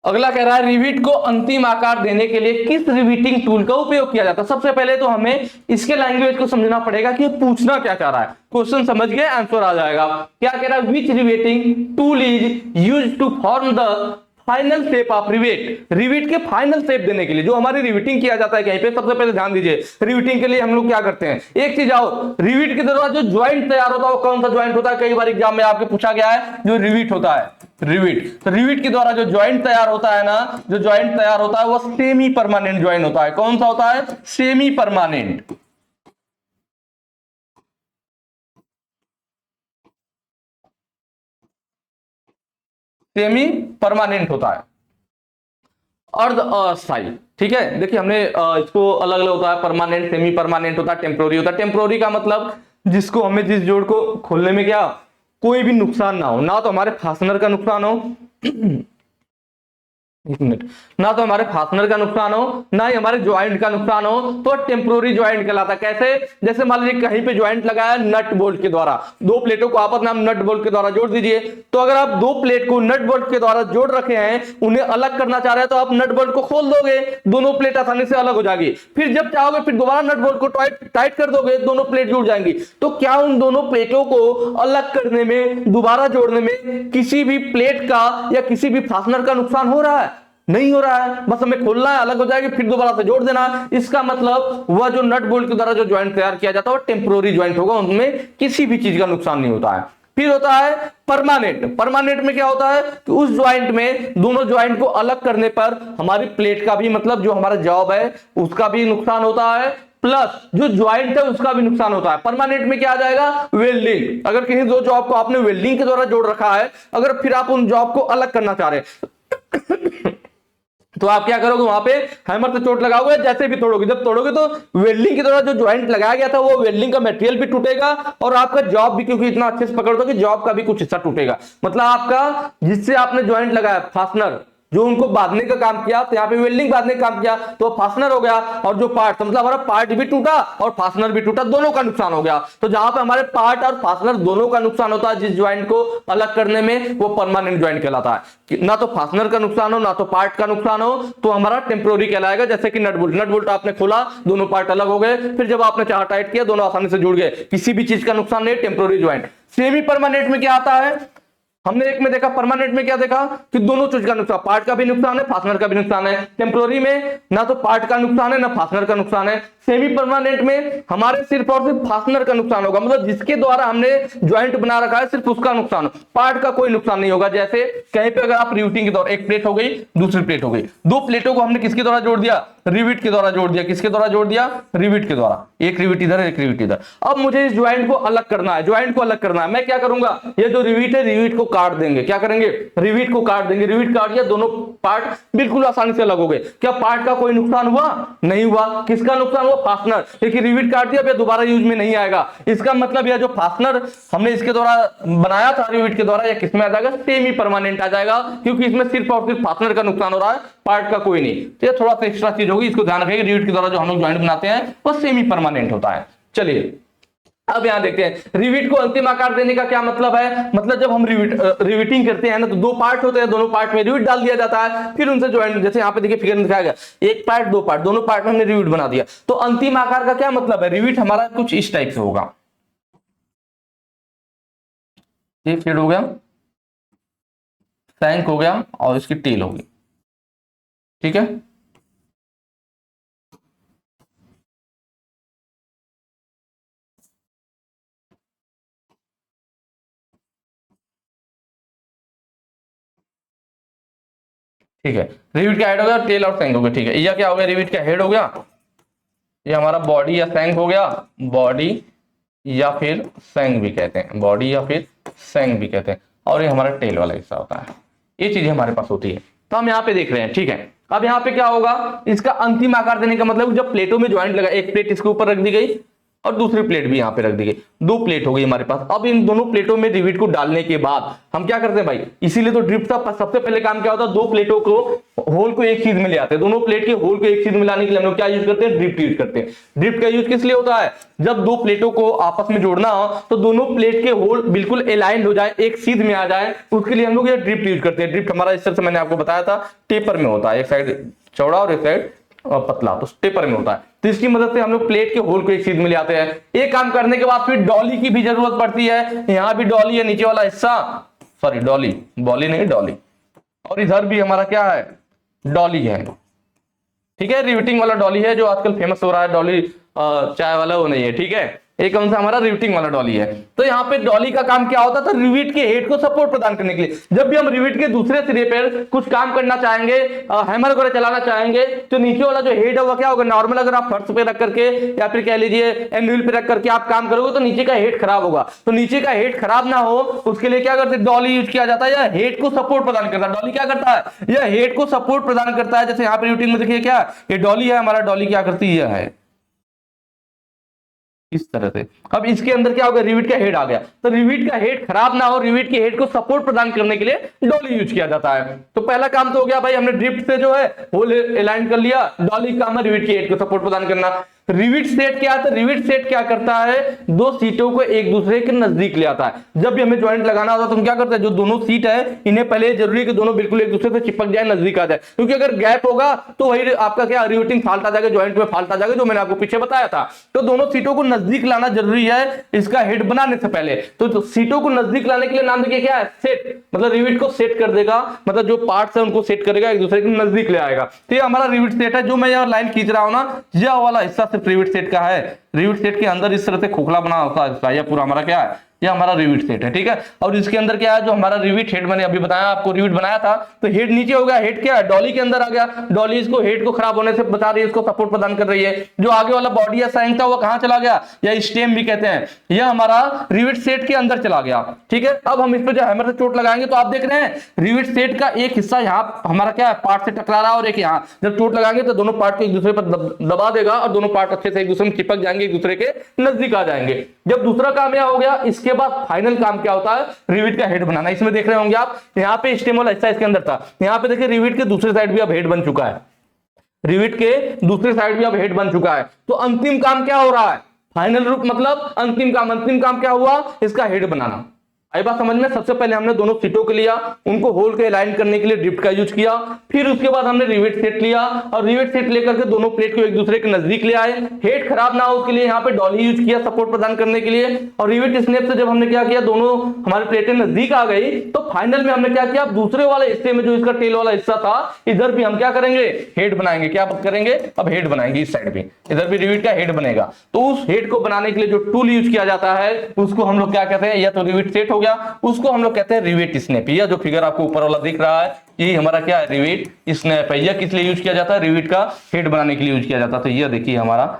अगला कह रहा है रिविट को अंतिम आकार देने के लिए किस रिविटिंग टूल का उपयोग किया जाता है। सबसे पहले तो हमें इसके लैंग्वेज को समझना पड़ेगा कि पूछना क्या चाह रहा है। क्वेश्चन समझ गए, आंसर आ जाएगा। क्या कह रहा है, which riveting tool is used to form the final shape of rivet. Rivet के फाइनल शेप देने के लिए जो हमारी रिवेटिंग किया जाता है कहीं पे, सबसे पहले ध्यान दीजिए, रिवेटिंग के लिए हम लोग क्या करते हैं, एक चीज आओ, रिवेट के दौरान जो ज्वाइंट तैयार होता है वो कौन सा ज्वाइंट होता है। कई बार एग्जाम में आपके पूछा गया है, जो रिवेट होता है, रिवेट। तो रिवेट के द्वारा जो ज्वाइंट तैयार होता है ना, जो ज्वाइंट तैयार होता है वो सेमी परमानेंट ज्वाइंट होता है। कौन सा होता है, सेमी परमानेंट। सेमी परमानेंट होता है, अर्ध अस्थायी। ठीक है, देखिए हमने इसको अलग अलग होता है, परमानेंट, सेमी परमानेंट होता है, टेम्पोररी होता है। टेम्पोररी का मतलब जिसको हमें, जिस जोड़ को खोलने में क्या कोई भी नुकसान ना हो, ना तो हमारे फास्टनर का नुकसान हो एक मिनट, ना तो हमारे फास्टनर का नुकसान हो, ना ही हमारे ज्वाइंट का नुकसान हो, तो टेम्पोररी ज्वाइंट कहलाता है। कैसे? जैसे मान लीजिए कहीं पे ज्वाइंट लगाया नट बोल्ट के द्वारा, दो प्लेटों को आपस में हम नट बोल्ट के द्वारा जोड़ दीजिए, तो अगर आप दो प्लेट को नट बोल्ट के द्वारा जोड़ रखे हैं, उन्हें अलग करना चाह रहे हैं, तो आप नट बोल्ट को खोल दोगे, दोनों प्लेट आसानी से अलग हो जाएगी। फिर जब चाहोगे फिर दोबारा नट बोल्ट को टाइट कर दोगे, दोनों प्लेट जुड़ जाएंगी। तो क्या उन दोनों प्लेटों को अलग करने में, दोबारा जोड़ने में किसी भी प्लेट का या किसी भी फास्टनर का नुकसान हो रहा है? नहीं हो रहा है, बस हमें खोलना है, अलग हो जाएगी, फिर दोबारा से जोड़ देना है। इसका मतलब वह जो नट बोल्ट के द्वारा जो ज्वाइंट तैयार किया जाता है वो टेम्पोररी ज्वाइंट होगा, उनमें किसी भी चीज का नुकसान नहीं होता है। फिर होता है परमानेंट। परमानेंट में क्या होता है कि उस ज्वाइंट में, दोनों ज्वाइंट को अलग करने पर हमारी प्लेट का भी, मतलब जो हमारा जॉब है उसका भी नुकसान होता है, प्लस जो ज्वाइंट है उसका भी नुकसान होता है। परमानेंट में क्या आ जाएगा? वेल्डिंग। अगर किसी दो जॉब को आपने वेल्डिंग के द्वारा जोड़ रखा है, अगर फिर आप उन जॉब को अलग करना चाह रहे हैं तो आप क्या करोगे? वहां पे हैमर से चोट लगाओगे, जैसे भी तोड़ोगे, जब तोड़ोगे तो वेल्डिंग की तरह जो ज्वाइंट लगाया गया था वो वेल्डिंग का मटेरियल भी टूटेगा, और आपका जॉब भी, क्योंकि इतना अच्छे से पकड़ दो कि जॉब का भी कुछ हिस्सा टूटेगा। मतलब आपका, जिससे आपने ज्वाइंट लगाया फास्टनर, जो उनको बांधने का काम किया, तो यहाँ पे वेल्डिंग बांधने का काम किया तो फास्टनर हो गया, और जो पार्ट, मतलब हमारा पार्ट भी टूटा और फास्टनर भी टूटा, दोनों का नुकसान हो गया। तो जहां पे हमारे पार्ट और फास्टनर दोनों का नुकसान होता है जिस ज्वाइंट को अलग करने में, वो परमानेंट ज्वाइंट कहलाता है। ना तो फास्टनर का नुकसान हो, ना तो पार्ट का नुकसान हो, तो हमारा टेम्पोररी कहलाएगा। जैसे कि नट बोल्ट, नट बोल्ट आपने खोला, दोनों पार्ट अलग हो गए, फिर जब आपने चाह टाइट किया, दोनों आसानी से जुड़ गए, किसी भी चीज का नुकसान नहीं, टेम्पोररी ज्वाइंट। सेमी परमानेंट में क्या आता है? हमने एक में देखा, परमानेंट में क्या देखा कि दोनों चीज का नुकसान, पार्ट का भी नुकसान है, फास्टनर का भी नुकसान है। टेम्पोररी में ना तो पार्ट का नुकसान है ना फास्टनर का नुकसान है। सेमी परमानेंट में हमारे सिर्फ और सिर्फ फास्टनर का नुकसान होगा, मतलब जिसके द्वारा हमने ज्वाइंट बना रखा है सिर्फ उसका नुकसान हो, पार्ट का कोई नुकसान नहीं होगा। जैसे कहीं पे अगर आप रिवेटिंग के द्वारा, एक प्लेट हो गई, दूसरी प्लेट हो गई, दो प्लेटों को हमने किसके द्वारा जोड़ दिया? रिविट के द्वारा जोड़ दिया। किसके द्वारा जोड़ दिया? रिविट के द्वारा। एक रिविट इधर, एक रिविट इधर। अब मुझे इस ज्वाइंट को अलग करना है, ज्वाइंट को अलग करना है। मैं क्या करूंगा? ये जो रिविट है, रिविट को काट देंगे। क्या करेंगे? रिविट को काट देंगे। रिविट काट दिया, दोनों पार्ट बिल्कुल आसानी से अलग हो गए। क्या पार्ट का कोई नुकसान हुआ? नहीं हुआ। किसका नुकसान हुआ? फास्टनर। क्योंकि रिविट काट दिया, दोबारा यूज में नहीं आएगा। इसका मतलब यह जो फास्टनर हमने इसके द्वारा बनाया था रिविट के द्वारा, या किसमें आ जाएगा? सेमी परमानेंट आ जाएगा, क्योंकि इसमें सिर्फ और सिर्फ फास्टनर का नुकसान हो रहा है, पार्ट का कोई नहीं। तो ये थोड़ा सा एक्स्ट्रा चीज होगी, इसको ध्यान रखिएगा। रिविट के द्वारा जो हम लोग ज्वाइंट बनाते हैं वो सेमी परमानेंट होता है। चलिए अब यहां देखते हैं रिविट को अंतिम आकार देने का क्या मतलब है। मतलब जब हम रिविटिंग करते हैं ना, तो दो पार्ट होते हैं, दोनों पार्ट में रिविट डाल दिया जाता है, फिर उनसे ज्वाइंट, जैसे यहां पे देखिए फिगर में दिखाया गया, एक पार्ट, दो पार्ट, दोनों पार्ट में हमने रिविट बना दिया। तो अंतिम आकार का क्या मतलब है? रिविट हमारा कुछ इस टाइप से होगा। ये फिर हो गया, टैंक हो गया, और इसकी टेल होगी। ठीक है, ठीक है। रिविट का हेड हो गया, टेल और सैंक हो गया। ठीक है, यह क्या हो गया? रिविट का हेड हो गया, ये हमारा बॉडी या सैंक हो गया, बॉडी या फिर सैंक भी कहते हैं, बॉडी या फिर सैंक भी कहते हैं, और ये हमारा टेल वाला हिस्सा होता है। ये चीजें हमारे पास होती है, तो हम यहाँ पे देख रहे हैं। ठीक है, अब यहाँ पे क्या होगा? इसका अंतिम आकार देने का मतलब जब प्लेटों में ज्वाइंट लगा, एक प्लेट इसके ऊपर रख दी गई और दूसरी प्लेट भी यहाँ पे रख दी गई, दो प्लेट हो गई हमारे पास। अब इन दोनों प्लेटों में रिविट को डालने के बाद हम क्या करते हैं भाई? इसीलिए तो ड्रिफ्ट का सबसे पहले काम क्या होता है? दो प्लेटों को, होल को एक चीज में ले आते हैं। दोनों प्लेट के होल को एक चीज में लाने के लिए हम लोग क्या यूज करते हैं? ड्रिफ्ट यूज करते हैं। ड्रिफ्ट का यूज किस लिए होता है? जब दो प्लेटों को आपस में जोड़ना हो तो दोनों प्लेट के होल बिल्कुल अलाइंड हो जाए, एक सीध में आ जाए, उसके लिए हम लोग ये ड्रिफ्ट यूज करते हैं। ड्रिफ्ट हमारा इस तरह से मैंने आपको बताया था, टेपर में होता है, एक साइड चौड़ा और एक साइड पतला, तो टेपर में होता है। तो इसकी मदद से हम लोग प्लेट के होल को एक सीध में ले आते हैं। एक काम करने के बाद फिर डॉली की भी जरूरत पड़ती है। यहाँ भी डॉली है, नीचे वाला हिस्सा, सॉरी डॉली, बॉली नहीं डॉली, और इधर भी हमारा क्या है? डॉली है। ठीक है, रिविटिंग वाला डॉली है जो आजकल फेमस हो रहा है, डॉली चाय वाला वो नहीं है। ठीक है, एक कौन सा हमारा रिवेटिंग वाला डॉली है। तो यहाँ पे डॉली का काम क्या होता था, रिवेट के हेड को सपोर्ट प्रदान करने के लिए। जब भी हम रिवेट के दूसरे सिरे पर कुछ काम करना चाहेंगे, हैमर वगैरह चलाना चाहेंगे, तो नीचे वाला जो हेड है वो क्या होगा, नॉर्मल अगर आप फर्श पे रख करके या फिर कह लीजिए एंविल पे रख करके आप काम करोगे तो नीचे का हेड खराब होगा। तो नीचे का हेड खराब ना हो उसके लिए क्या करते हैं, डॉली यूज किया जाता है। यह हेड को सपोर्ट प्रदान करता है। डॉली क्या करता है, यह हेड को सपोर्ट प्रदान करता है। जैसे यहाँ पे रिवेटिंग में देखिए क्या, ये डॉली है हमारा, डॉली क्या करती है इस तरह से। अब इसके अंदर क्या होगा, रिवेट का हेड आ गया। तो रिवेट का हेड खराब ना हो, रिवेट के हेड को सपोर्ट प्रदान करने के लिए डॉली यूज किया जाता है। तो पहला काम तो हो गया भाई, हमने ड्रिफ्ट से जो है होल अलाइन कर लिया। डॉली का काम है रिवेट के हेड को सपोर्ट प्रदान करना। रिवेट सेट क्या है, रिवेट सेट क्या करता है, दो सीटों को एक दूसरे के नजदीक ले आता है। जब भी हमें ज्वाइंट लगाना होता है तो हम क्या करते हैं, जो दोनों सीट है इन्हें पहले जरूरी है कि दोनों बिल्कुल एक दूसरे से चिपक जाए, नजदीक आ जाए। क्योंकि अगर गैप होगा तो वही आपका क्या रिवेटिंग फाल्ट आ जाएगा, ज्वाइंट में फाल्ट आ जाएगा, जो मैंने आपको पीछे बताया था। तो दोनों सीटों को नजदीक लाना जरूरी है इसका हेड बनाने से पहले। तो सीटों को नजदीक लाने के लिए नाम देखिए क्या है, सेट। मतलब रिवेट को सेट कर देगा, मतलब जो पार्ट्स है उनको सेट करेगा, एक दूसरे के नजदीक ले आएगा। तो ये हमारा रिवेट सेट है। जो मैं यह लाइन खींच रहा हूं ना, यह वाला हिस्सा सिर्फ रिवेट सेट का है। रिवेट सेट के अंदर इस तरह से खोखला बना होता है, यह पूरा हमारा क्या है, ये हमारा रिवेट सेट है। ठीक है, और इसके अंदर क्या है, जो हमारा रिवेट हेड मैंने अभी बताया आपको, रिवेट बनाया था तो हेड नीचे हो गया, हेड क्या है, डॉली के अंदर आ गया। डॉली इसको हेड को खराब होने से बचा रही है, इसको सपोर्ट प्रदान कर रही है। जो आगे वाला बॉडी या सैंक था वो कहां चला गया, या स्टेम भी कहते हैं, यह हमारा रिवेट सेट के अंदर चला गया। ठीक है, अब हम इस पर जो हैमर से चोट लगाएंगे तो आप देख रहे हैं रिवेट सेट का एक हिस्सा यहाँ हमारा क्या है, पार्ट से टकरा रहा है, और एक यहाँ। जब चोट लगाएंगे तो दोनों पार्ट को एक दूसरे पर दबा देगा और दोनों पार्ट अच्छे से एक दूसरे में चिपक जाएंगे, एक दूसरे के नजदीक आ जाएंगे। जब दूसरा काम यह हो गया, इसके बाद फाइनल काम क्या होता है, रिवेट का हेड बनाना। इसमें देख रहे होंगे आप, यहाँ पे स्टेम वाला हिस्सा इसके अंदर था, यहाँ पे देखिए रिवेट के दूसरे साइड भी अब हेड बन चुका है। रिवेट के दूसरे साइड भी अब हेड बन चुका है। तो अंतिम काम क्या हो रहा है, फाइनल रूप मतलब अंतिम काम क्या हुआ, इसका हेड बनाना। आई बात समझ में। सबसे पहले हमने दोनों सीटों को लिया, उनको होल के अलाइन करने के लिए ड्रिफ्ट का यूज किया। फिर उसके बाद हमने रिवेट सेट लिया और रिवेट सेट लेकर के दोनों प्लेट को एक दूसरे के नजदीक ले आए। हेड खराब ना हो उसके लिए यहाँ पे डॉली यूज किया सपोर्ट प्रदान करने के लिए। और रिवेट स्नैप से जब हमने क्या किया, दोनों हमारी प्लेटें नजदीक आ गई, तो फाइनल में हमने क्या किया, दूसरे वाले हिस्से में जो इसका टेल वाला हिस्सा था, इधर भी हम क्या करेंगे, हेड बनाएंगे। क्या करेंगे, अब हेड बनाएंगे इस साइड भी, इधर भी रिवेट का हेड बनेगा। तो उस हेड को बनाने के लिए जो टूल यूज किया जाता है उसको हम लोग क्या कहते हैं, या तो रिवेट सेट हो गया, उसको हम लोग कहते हैं रिवेट स्नैप। यह जो फिगर आपको ऊपर वाला दिख रहा है यही हमारा क्या है, रिवेट स्नैप है। यह किस लिए यूज किया जाता है, रिवेट का हेड बनाने के लिए यूज किया जाता है। तो यह देखिए हमारा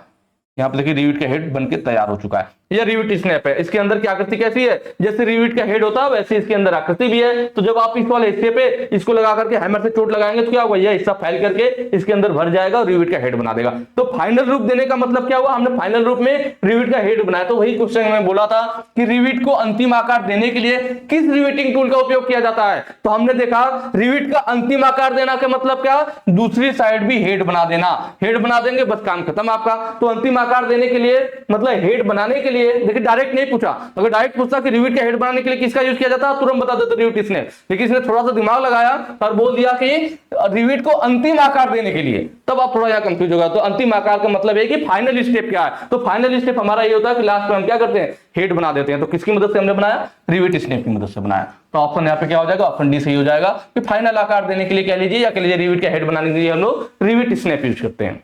यहाँ पे देखिए रिवेट का हेड बनके तैयार हो चुका है। यह रिवेट स्नैप है। इसके अंदर की आकृति कैसी है, जैसे रिवेट का हेड होता है वैसे इसके अंदर आकृति भी है। तो जब आप इस वाले हिस्से पे इसको लगा करके हैमर से चोट लगाएंगे तो क्या होगा, यह हिस्सा फैल करके इसके अंदर भर जाएगा और रिवेट का हेड बना देगा। तो फाइनल रूप देने का मतलब क्या हुआ, हमने फाइनल रूप में रिवेट का हेड बनाया। तो वही क्वेश्चन में बोला था कि रिवेट को अंतिम आकार देने के लिए किस रिवेटिंग टूल का उपयोग किया जाता है। तो हमने देखा रिवेट का अंतिम आकार देना का मतलब क्या, दूसरी साइड भी हेड बना देना। हेड बना देंगे बस काम खत्म आपका। तो अंतिम आकार देने के लिए मतलब हेड बनाने के लिए, देखिए डायरेक्ट नहीं पूछा, अगर डायरेक्ट पूछता कि रिवेट का हेड बनाने के लिए किसका यूज किया जाता है तुरंत बता देते रिवेट इसने। लेकिन इसने थोड़ा सा दिमाग लगाया और बोल दिया कि रिवेट को अंतिम आकार देने के लिए, तब आप थोड़ा यहां कंफ्यूज होगा। तो अंतिम आकार का मतलब है कि फाइनल स्टेप क्या है। तो फाइनल स्टेप हमारा ये होता है कि लास्ट में हम क्या करते हैं, हेड बना देते हैं। तो किसकी मदद से हमने बनाया, रिवेट स्नैप की मदद से बनाया। तो ऑप्शन यहाँ पे क्या हो जाएगा, ऑप्शन डी सही हो जाएगा कि फाइनल आकार देने के लिए कह लीजिए या कह लीजिए रिवेट का हेड बनाने के लिए हम लोग रिवेट स्नैप यूज करते हैं।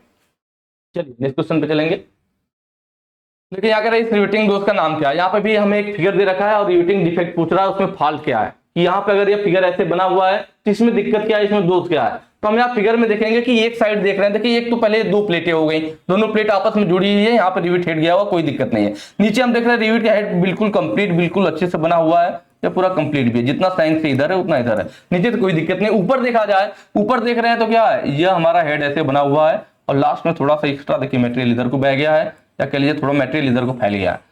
चलिए नेक्स्ट क्वेश्चन पे चलेंगे। देखिए यहाँ इस रिवेटिंग दोष का नाम क्या है। यहाँ पे भी हमें एक फिगर दे रखा है और रिवेटिंग डिफेक्ट पूछ रहा है, उसमें फॉल्ट क्या है। कि यहाँ पे अगर ये फिगर ऐसे बना हुआ है तो इसमें दिक्कत क्या है, इसमें दोष क्या है। तो हम यहाँ फिगर में देखेंगे कि एक साइड देख रहे हैं, देखिए एक तो पहले दो प्लेटें हो गई, दोनों प्लेट आपस में जुड़ी हुई है, यहाँ पे रिवेट हेड गया हुआ, कोई दिक्कत नहीं है। नीचे हम देख रहे हैं रिवेट का हेड बिल्कुल कंप्लीट, बिल्कुल अच्छे से बना हुआ है, या पूरा कंप्लीट भी है, जितना साइंस से इधर है उतना इधर है। नीचे तो कोई दिक्कत नहीं। ऊपर देखा जाए, ऊपर देख रहे हैं तो क्या है, यह हमारा हेड ऐसे बना हुआ है और लास्ट में थोड़ा सा एक्स्ट्रा देखिए मटेरियल इधर को बह गया है, या कह लीजिए थोड़ा मटेरियल इधर को फैल गया है।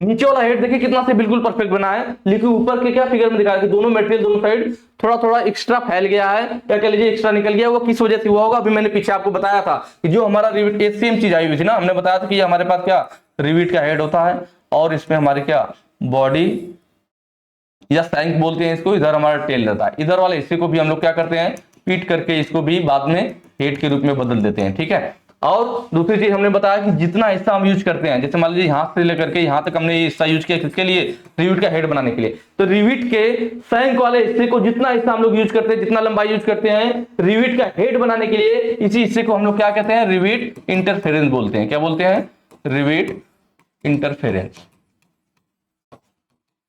नीचे वाला हेड देखिए कितना से बिल्कुल परफेक्ट बना है, लेकिन ऊपर के क्या फिगर में दिखाया कि दोनों मटेरियल दोनों साइड थोड़ा थोड़ा एक्स्ट्रा फैल गया है, या कह लीजिए एक्स्ट्रा निकल गया। वो किस वजह से हुआ होगा, अभी मैंने पीछे आपको बताया था कि जो हमारा रिवेट, ये सेम चीज आई हुई थी ना, हमने बताया था कि हमारे पास क्या रिवेट का हेड होता है और इसमें हमारे क्या बॉडी या सैंक बोलते हैं इसको, इधर हमारा टेल रहता है। इधर वाले हिस्से को भी हम लोग क्या करते हैं, पीट करके इसको भी बाद में हेड के रूप में बदल देते हैं। ठीक है, और दूसरी चीज हमने बताया कि जितना हिस्सा हम यूज करते हैं, जैसे मान लीजिए यहां से लेकर के यहां तक हमने ये हिस्सा यूज किया किसके लिए, रिवेट का हेड बनाने के लिए। तो रिवेट के सैंक वाले हिस्से को जितना हिस्सा हम लोग यूज करते हैं, जितना लंबाई यूज करते हैं रिवेट का हेड बनाने के लिए, इसी हिस्से को हम लोग क्या कहते हैं, रिवेट इंटरफेरेंस बोलते हैं। क्या बोलते हैं, रिवेट इंटरफेरेंस,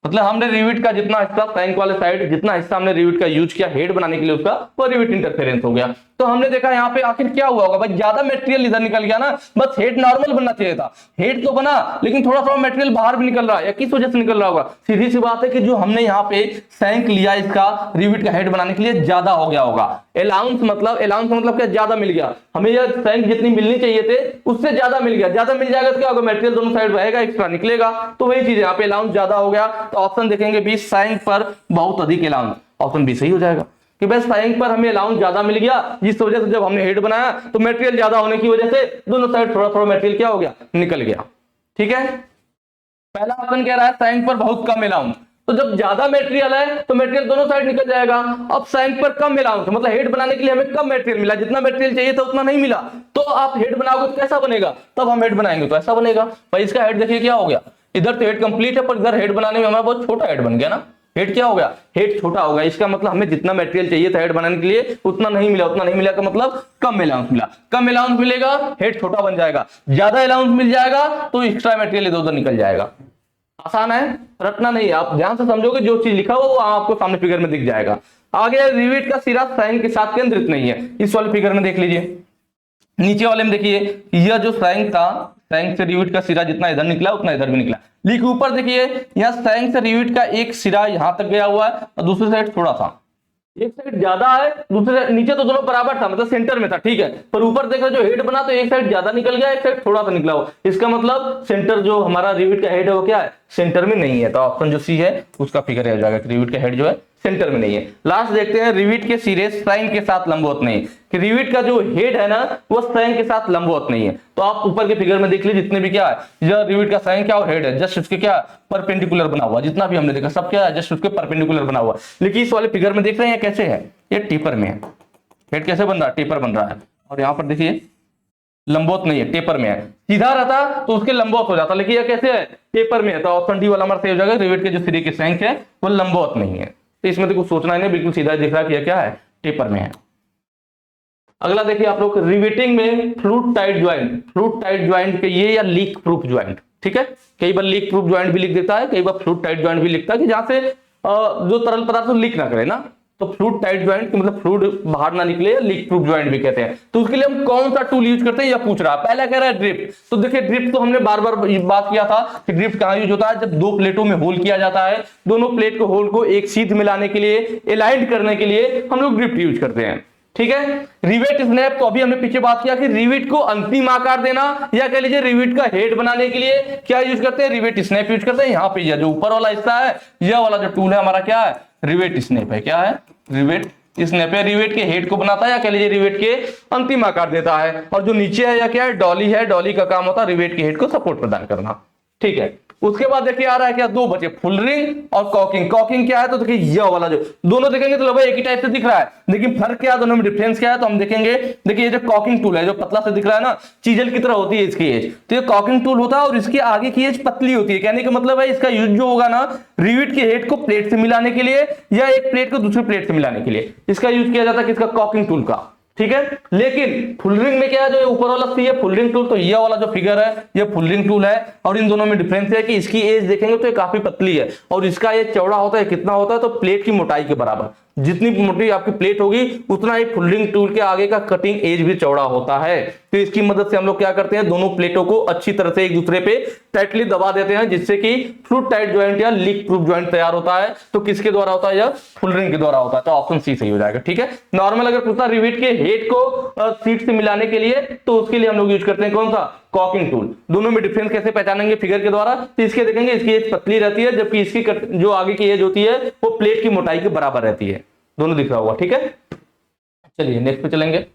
मतलब हमने रिविट का जितना हिस्सा फ्लैंक वाले साइड जितना हिस्सा हमने रिविट का यूज किया हेड बनाने के लिए उसका, वो रिविट इंटरफेरेंस हो गया। तो हमने देखा यहाँ पे आखिर क्या हुआ होगा भाई, ज्यादा मटेरियल इधर निकल गया ना, बस हेड नॉर्मल बनना चाहिए था, हेड तो बना लेकिन थोड़ा थोड़ा मटेरियल बाहर भी निकल रहा है, या किस वजह से निकल रहा होगा, सीधी सी बात है कि जो हमने यहाँ पे सैंक लिया इसका रिविट का हेड बनाने के लिए ज्यादा हो गया होगा। अलाउंस मतलब क्या, ज्यादा मिल गया हमें, यह सैंक जितनी मिलनी चाहिए थे उससे ज्यादा मिल गया, ज्यादा मिल जाएगा तो क्या होगा, मटेरियल दोनों साइड रहेगा, एक्स्ट्रा निकलेगा, तो वही चीज यहाँ पे अलाउंस ज्यादा हो गया। तो ऑप्शन देखेंगे बी, सैंक पर बहुत अधिक अलाउंस, ऑप्शन बी सही हो जाएगा कि बस सैंक पर हमें अलाउंस ज्यादा मिल गया, जिस वजह से जब हमने हेड बनाया तो मटेरियल ज्यादा होने की वजह से दोनों साइड थोड़ा थोड़ा मटेरियल क्या हो गया, निकल गया। ठीक है, पहला ऑप्शन कह रहा है सैंक पर बहुत कम अलाउंस, तो जब ज्यादा मटेरियल है तो मटेरियल दोनों साइड निकल जाएगा। अब सैंक पर कम अलाउंस मतलब हेड बनाने के लिए हमें कम मटेरियल मिला, जितना मटेरियल चाहिए था उतना नहीं मिला, तो आप हेड बनाओगे तो कैसा बनेगा, तब हम हेड बनाएंगे तो ऐसा बनेगा। भाई इसका हेड देखिए क्या हो गया, इधर तो हेड कंप्लीट है पर इधर हेड बनाने में हमारा बहुत छोटा हेड बन गया ना, हेड क्या हो गया, हेड छोटा हो गया। इसका मतलब हमें जितना मटेरियल चाहिए था हेड बनाने के लिए उतना नहीं मिला, उतना नहीं मिला का मतलब कम अलाउंस मिला, कम अलाउंस मिलेगा हेड छोटा बन जाएगा, ज्यादा अलाउंस मिल जाएगा तो एक्स्ट्रा मटेरियल इधर उधर निकल जाएगा। आसान है, रटना नहीं है, आप ध्यान से समझोगे, जो चीज लिखा हुआ वो आपको सामने फिगर में दिख जाएगा। आगे रिवेट का सिरा सैंक के साथ केंद्रित नहीं है, इस वाले फिगर में देख लीजिए, नीचे वाले में देखिए, यह जो सैंक था, सैंक से रिवेट का सिरा जितना इधर निकला उतना इधर भी निकला, लेकिन ऊपर देखिए यह सैंक से रिवेट का एक सिरा यहां तक गया हुआ है और दूसरी साइड थोड़ा सा, एक साइड ज्यादा है दूसरी साइड, नीचे तो दोनों बराबर था मतलब सेंटर में था, ठीक है, पर ऊपर देखो जो हेड बना तो एक साइड ज्यादा निकल गया एक साइड थोड़ा सा निकला हो, इसका मतलब सेंटर जो हमारा रिवेट का हेड है वो क्या है, सेंटर में नहीं है। तो ऑप्शन जो सी है उसका फिगर हो जाएगा कि रिवेट का हेड जो है सेंटर में नहीं है। लास्ट देखते हैं, रिवेट के सिरे सैंक के साथ लंबवत नहीं, कि रिवेट का जो हेड है ना वो सैंक के साथ लंबवत नहीं है। तो आप ऊपर के फिगर में देख लीजिए, जितने भी क्या है जो रिवेट का सैंक क्या हेड है जस्ट उसके क्या परपेंडिकुलर बना हुआ, जितना भी हमने देखा सब क्या है जस्ट उसके परपेंडिकुलर बना हुआ। लेकिन इस वाले फिगर में देख रहे हैं कैसे है, ये टेपर में है, हेड कैसे बन रहा है, टेपर बन रहा है, और यहाँ पर देखिए लंबवत नहीं है, टेपर में है, सीधा रहता तो उसके लंबवत हो जाता, लेकिन ये कैसे है, टेपर में है। तो ऑप्शन डी वाला हमारा सही हो जाएगा, रिवेट के जो सिरे के सैंक है वो लंबवत नहीं है। तो इसमें तो कुछ सोचना नहीं, बिल्कुल सीधा दिख रहा है कि यह क्या है, टेपर में है। अगला देखिए आप लोग, रिवेटिंग में flute tight joint, flute tight joint के ये या लीक प्रूफ ज्वाइंट, ठीक है, कई बार लीक प्रूफ ज्वाइंट भी लिख देता है, कई बार फ्लूट टाइट ज्वाइंट भी लिखता है कि जहां से जो तरल पदार्थ लीक ना करे ना, तो फ्लूट टाइट ज्वाइंट मतलब फ्लूइड बाहर ना निकले, लीक प्रूफ ज्वाइंट भी कहते हैं। तो उसके लिए हम कौन सा टूल यूज करते हैं यह पूछ रहा है। पहला कह रहा है ड्रिफ्ट, तो देखिए ड्रिफ्ट तो हमने बार बार बात किया था कि ड्रिफ्ट कहां यूज होता है, जब दो प्लेटों में होल किया जाता है, दोनों प्लेट के होल को एक सीध मिलाने के लिए, अलाइन करने के लिए हम लोग ड्रिफ्ट यूज करते हैं, ठीक है। रिवेट स्नैप, तो अभी हमने पीछे बात किया कि रिवेट को अंतिम आकार देना, या कह लीजिए रिवेट का हेड बनाने के लिए क्या यूज करते हैं, रिवेट स्नैप यूज करते हैं। यहाँ पे यह जो ऊपर वाला हिस्सा है, यह वाला जो टूल है हमारा क्या है, रिवेट स्नैप है, क्या है, रिवेट स्नैप है, रिवेट के हेड को बनाता है या कह लीजिए रिवेट के अंतिम आकार देता है। और जो नीचे है या क्या है, डॉली है, डॉली का काम होता है रिवेट के हेड को सपोर्ट प्रदान करना, ठीक है। उसके बाद देखिए आ रहा है क्या, दो बचे, फुल रिंग और कॉकिंग। कॉकिंग क्या है, तो देखिए ये वाला जो दोनों देखेंगे तो लगभग एक ही टाइप से दिख रहा है, लेकिन फर्क क्या है, दोनों में डिफरेंस क्या है, तो हम देखेंगे। देखिए ये जो कॉकिंग टूल है जो पतला से दिख रहा है ना, चीजल की तरह होती है इसकी एज, तो ये कॉकिंग टूल होता है और इसके आगे की एज पतली होती है। कहने का मतलब है इसका यूज जो होगा ना, रिवेट के हेड को प्लेट से मिलाने के लिए या एक प्लेट को दूसरी प्लेट से मिलाने के लिए इसका यूज किया जाता है, किसका, कॉकिंग टूल का, ठीक है। लेकिन फुल रिंग में क्या है, जो ऊपर वाला सी है फुल रिंग टूल, तो ये वाला जो फिगर है ये फुल रिंग टूल है, और इन दोनों में डिफरेंस है कि इसकी एज देखेंगे तो ये काफी पतली है और इसका ये चौड़ा होता है, कितना होता है, तो प्लेट की मोटाई के बराबर, जितनी मोटी आपकी प्लेट होगी उतना ही फुल रिंग टूल के आगे का कटिंग एज भी चौड़ा होता है। तो इसकी मदद से हम लोग क्या करते हैं, दोनों प्लेटों को अच्छी तरह से एक दूसरे पे टाइटली दबा देते हैं, जिससे कि फ्लूट टाइट ज्वाइंट या लीक प्रूफ ज्वाइंट तैयार होता है। तो किसके द्वारा होता है, यह फुल रिंग के द्वारा होता है। तो ऑप्शन सी सही हो जाएगा, ठीक है। नॉर्मल अगर पूछता रिवेट के हेड को सीट से मिलाने के लिए, तो उसके लिए हम लोग यूज करते हैं कौन सा, कॉकिंग टूल। दोनों में डिफरेंस कैसे पहचानेंगे फिगर के द्वारा, तो इसके देखेंगे इसकी एज पतली रहती है, जबकि इसकी जो आगे की एज होती है वो प्लेट की मोटाई के बराबर रहती है, दोनों दिख रहा होगा, ठीक है। चलिए नेक्स्ट पे चलेंगे।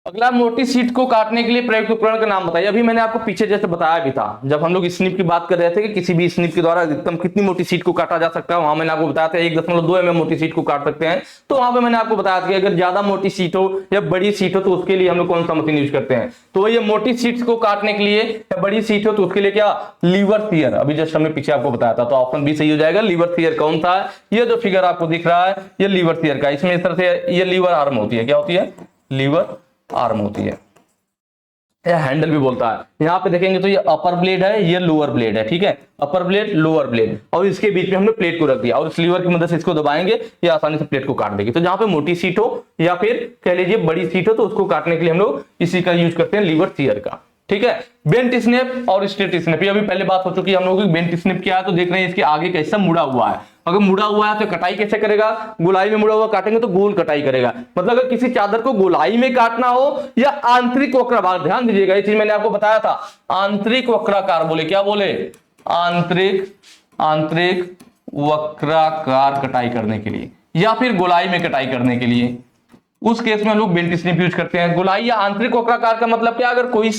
अगला, मोटी सीट को काटने के लिए प्रयुक्त उपकरण का नाम बताइए। अभी मैंने आपको पीछे जैसे बताया भी था, जब हम लोग स्निप की बात कर रहे थे कि किसी भी स्निप के द्वारा अधिकतम कितनी मोटी सीट को काटा जा सकता है, वहां मैंने आपको बताया था 1.2 mm मोटी सीट को काट सकते हैं। तो वहां पे मैंने आपको बताया था कि अगर ज्यादा मोटी सीट हो या बड़ी सीट हो तो उसके लिए हम लोग कौन सा मशीन यूज करते हैं। तो ये मोटी सीट को काटने के लिए या बड़ी सीट हो तो उसके लिए क्या, लीवर शीयर, अभी जस्ट हमने पीछे आपको बताया था। तो ऑप्शन बी सही हो जाएगा। लीवर शीयर कौन सा है, ये जो फिगर आपको दिख रहा है ये लीवर शीयर का, इसमें इस तरह से ये लीवर आर्म होती है, क्या होती है, लीवर आर्म होती है। या हैंडल भी बोलता है। यहाँ पे देखेंगे तो ये अपर ब्लेड है, ये लोअर ब्लेड है, ठीक है, अपर ब्लेड लोअर ब्लेड, और इसके बीच में हमने प्लेट को रख दिया और इस लीवर की मदद से इसको दबाएंगे, ये आसानी से प्लेट को काट देगी। तो जहां पे मोटी सीट हो या फिर कह लीजिए बड़ी सीट हो तो उसको काटने के लिए हम लोग इसी का यूज करते हैं, लीवर सीयर का, ठीक है। बेंट स्नैप और स्ट्रेट स्नैप, ये अभी पहले बात हो चुकी है हम लोगों की। बेंट स्नैप क्या है तो देख रहे हैं इसके आगे कैसा मुड़ा हुआ है, अगर मुड़ा हुआ है तो कटाई कैसे करेगा, गोलाई में मुड़ा हुआ काटेंगे तो गोल कटाई करेगा। मतलब अगर किसी चादर को गोलाई में काटना हो या आंतरिक वक्राकार, ध्यान दीजिएगा ये चीज मैंने आपको बताया था, आंतरिक वक्राकार बोले, क्या बोले, आंतरिक वक्राकार कटाई करने के लिए या फिर गोलाई में कटाई करने के लिए, उस केस में हम लोग बेंट स्नैप यूज करते हैं। गोलाई या आंतरिक वक्राकार का मतलब क्या, अगर कोई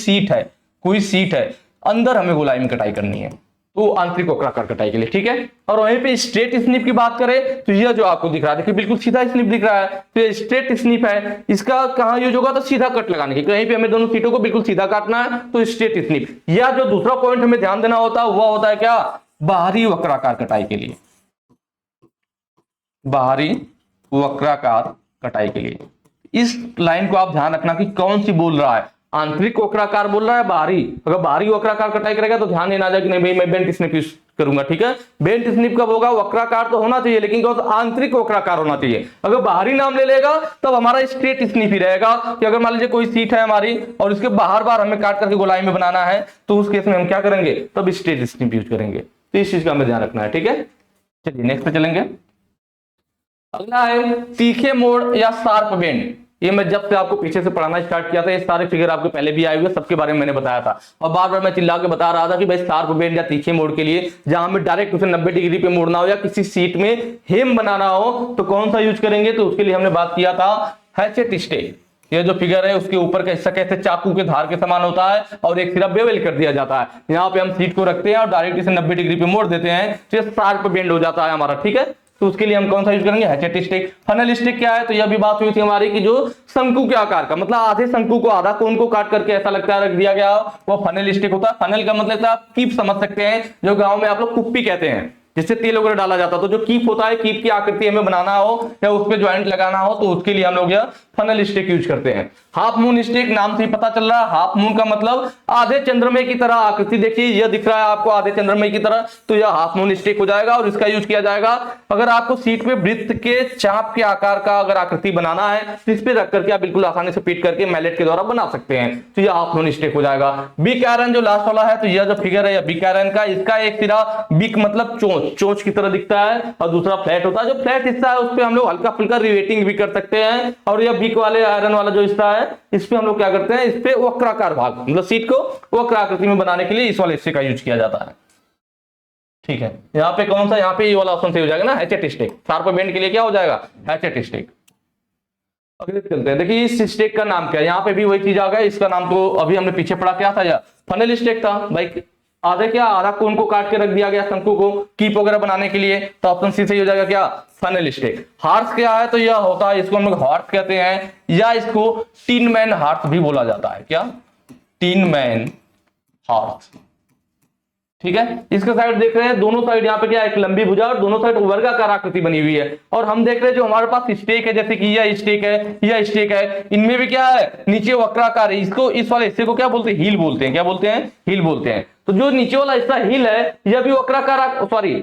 सीट है अंदर हमें गोलाई में कटाई करनी है तो आंतरिक वक्राकार कटाई के लिए, ठीक है। और वहीं पे स्ट्रेट स्निप की बात करें तो यह जो आपको दिख रहा है, देखिए बिल्कुल सीधा स्निप दिख रहा है, तो ये स्ट्रेट स्निप है। इसका कहां यूज होगा तो सीधा कट लगाने की, कहीं पे हमें दोनों सीटों को बिल्कुल सीधा काटना है तो स्ट्रेट स्निप। या जो दूसरा पॉइंट हमें ध्यान देना होता है वह होता है क्या, बाहरी वक्राकार कटाई के लिए, बाहरी वक्राकार कटाई के लिए। इस लाइन को आप ध्यान रखना कि कौन सी बोल रहा है, आंतरिक वक्राकार बोल रहा है बाहरी। अगर बाहरी वक्राकार कटाई करेगा तो ध्यान देना जाए कि नहीं भाई मैं बेंट स्निप यूज करूंगा, ठीक है। बेंट स्निप कब होगा, वक्राकार तो होना चाहिए लेकिन क्या, आंतरिक वक्राकार होना चाहिए। अगर बाहरी नाम ले लेगा तब हमारा स्ट्रेट स्निप ही रहेगा कि अगर मान लीजिए कोई सीट है हमारी और इसके बाहर बार हमें काट करके गोलाई में बनाना है तो उस केस में हम क्या करेंगे, तब स्ट्रेट स्निप यूज करेंगे। तो इस चीज का हमें ध्यान रखना है, ठीक है। चलिए नेक्स्ट पे चलेंगे। अगला है तीखे मोड़ या शार्प बेंड। ये मैं जब से आपको पीछे से पढ़ाना स्टार्ट किया था ये सारे फिगर आपके पहले भी आए हुए, सबके बारे में मैंने बताया था और बार बार मैं चिल्ला के बता रहा था कि भाई शार्प बेंड या तीखे मोड़ के लिए जहां हमें डायरेक्ट उसे 90 डिग्री पे मोड़ना हो या किसी सीट में हेम बनाना हो तो कौन सा यूज करेंगे, तो उसके लिए हमने बात किया था हैचेट स्टेक। ये जो फिगर है उसके ऊपर का हिस्सा कैसे चाकू के धार के समान होता है और एक सिरा बेवल कर दिया जाता है, यहाँ पे हम सीट को रखते हैं और डायरेक्ट इसे 90 डिग्री पे मोड़ देते हैं तो ये शार्प बेंड हो जाता है हमारा, ठीक है। तो उसके लिए हम कौन सा यूज करेंगे, हैचेट स्टिक। फनल स्टिक क्या है, तो यह भी बात हुई थी हमारी कि जो शंकु के आकार का, मतलब आधे शंकु को आधा कोन को काट करके ऐसा लगता है रख दिया गया वो फनल स्टिक होता है। फनल का मतलब आप कीप समझ सकते हैं, जो गांव में आप लोग कुप्पी कहते हैं जिससे तेल वगैरह डाला जाता है। तो जो कीप होता है, कीप की आकृति हमें बनाना हो या उस पर ज्वाइंट लगाना हो तो उसके लिए हम लोग यह फनल स्टिक यूज करते हैं। हाफ मून स्टिक नाम से ही पता चल रहा है, हाफ मून का मतलब आधे चंद्रमे की तरह आकृति, देखिए यह दिख रहा है आपको आधे चंद्रमे की तरह, तो यह हाफ मून स्टिक हो जाएगा और इसका यूज किया जाएगा अगर आपको सीट पे वृत्त के चाप के आकार का अगर आकृति बनाना है तो इस पे रख करके आप बिल्कुल आसानी से पीट करके मैलेट के द्वारा बना सकते हैं, तो यह हाफ मून स्टिक हो जाएगा। बिग आयरन जो लास्ट वाला है, तो यह जो फिगर है बिग आयरन का, इसका एक सिरा बिग मतलब चोंच की तरह दिखता है और दूसरा फ्लैट होता है। जो फ्लैट हिस्सा है उस पर हम लोग हल्का फुल्का रिवेटिंग भी कर सकते हैं और यह बिग वाले आयरन वाला जो हिस्सा है इस पे हम लोग क्या करते हैं, इस पे वक्राकार भाग मतलब सीट को वक्राकृति में बनाने के लिए इस वाले हिस्से का यूज किया जाता है, ठीक है। यहाँ पे कौन सा, यहाँ पे ये वाला ऑप्शन सही हो जाएगा ना, हैचेट स्टिक। शार्प बेंड के लिए क्या हो जाएगा, हैचेट स्टिक। अगले चलते हैं, देखिए इस स्टिक का नाम क्या है, यहाँ पे भी वही चीज आ गया, इसका नाम तो अभी हमने पीछे पढ़ा क्या था, यार फनल स्टिक था भाई। आधे क्या, आधा कोन को काट के रख दिया गया शंकु को कीप वगैरह बनाने के लिए, तो ऑप्शन सी सही हो जाएगा क्या, फनल स्टिक। हार्स क्या है, तो यह होता है, इसको हम लोग हॉर्स कहते हैं या इसको टिन मैन हार्स भी बोला जाता है, क्या, टिन मैन हार्स, ठीक है। इसका साइड देख रहे हैं, दोनों साइड यहाँ पे क्या, एक लंबी भुजा और दोनों साइड वर्गाकार आकृति बनी हुई है। और हम देख रहे हैं जो हमारे पास स्टेक है, जैसे कि यह स्टेक है, यह स्टेक है, इनमें भी क्या है, नीचे वक्राकार है। इसको, इस वाले हिस्से को क्या बोलते हैं, हील बोलते हैं, क्या बोलते हैं, हील बोलते हैं। तो जो नीचे वाला हिस्सा हील है यह भी वक्राकार, सॉरी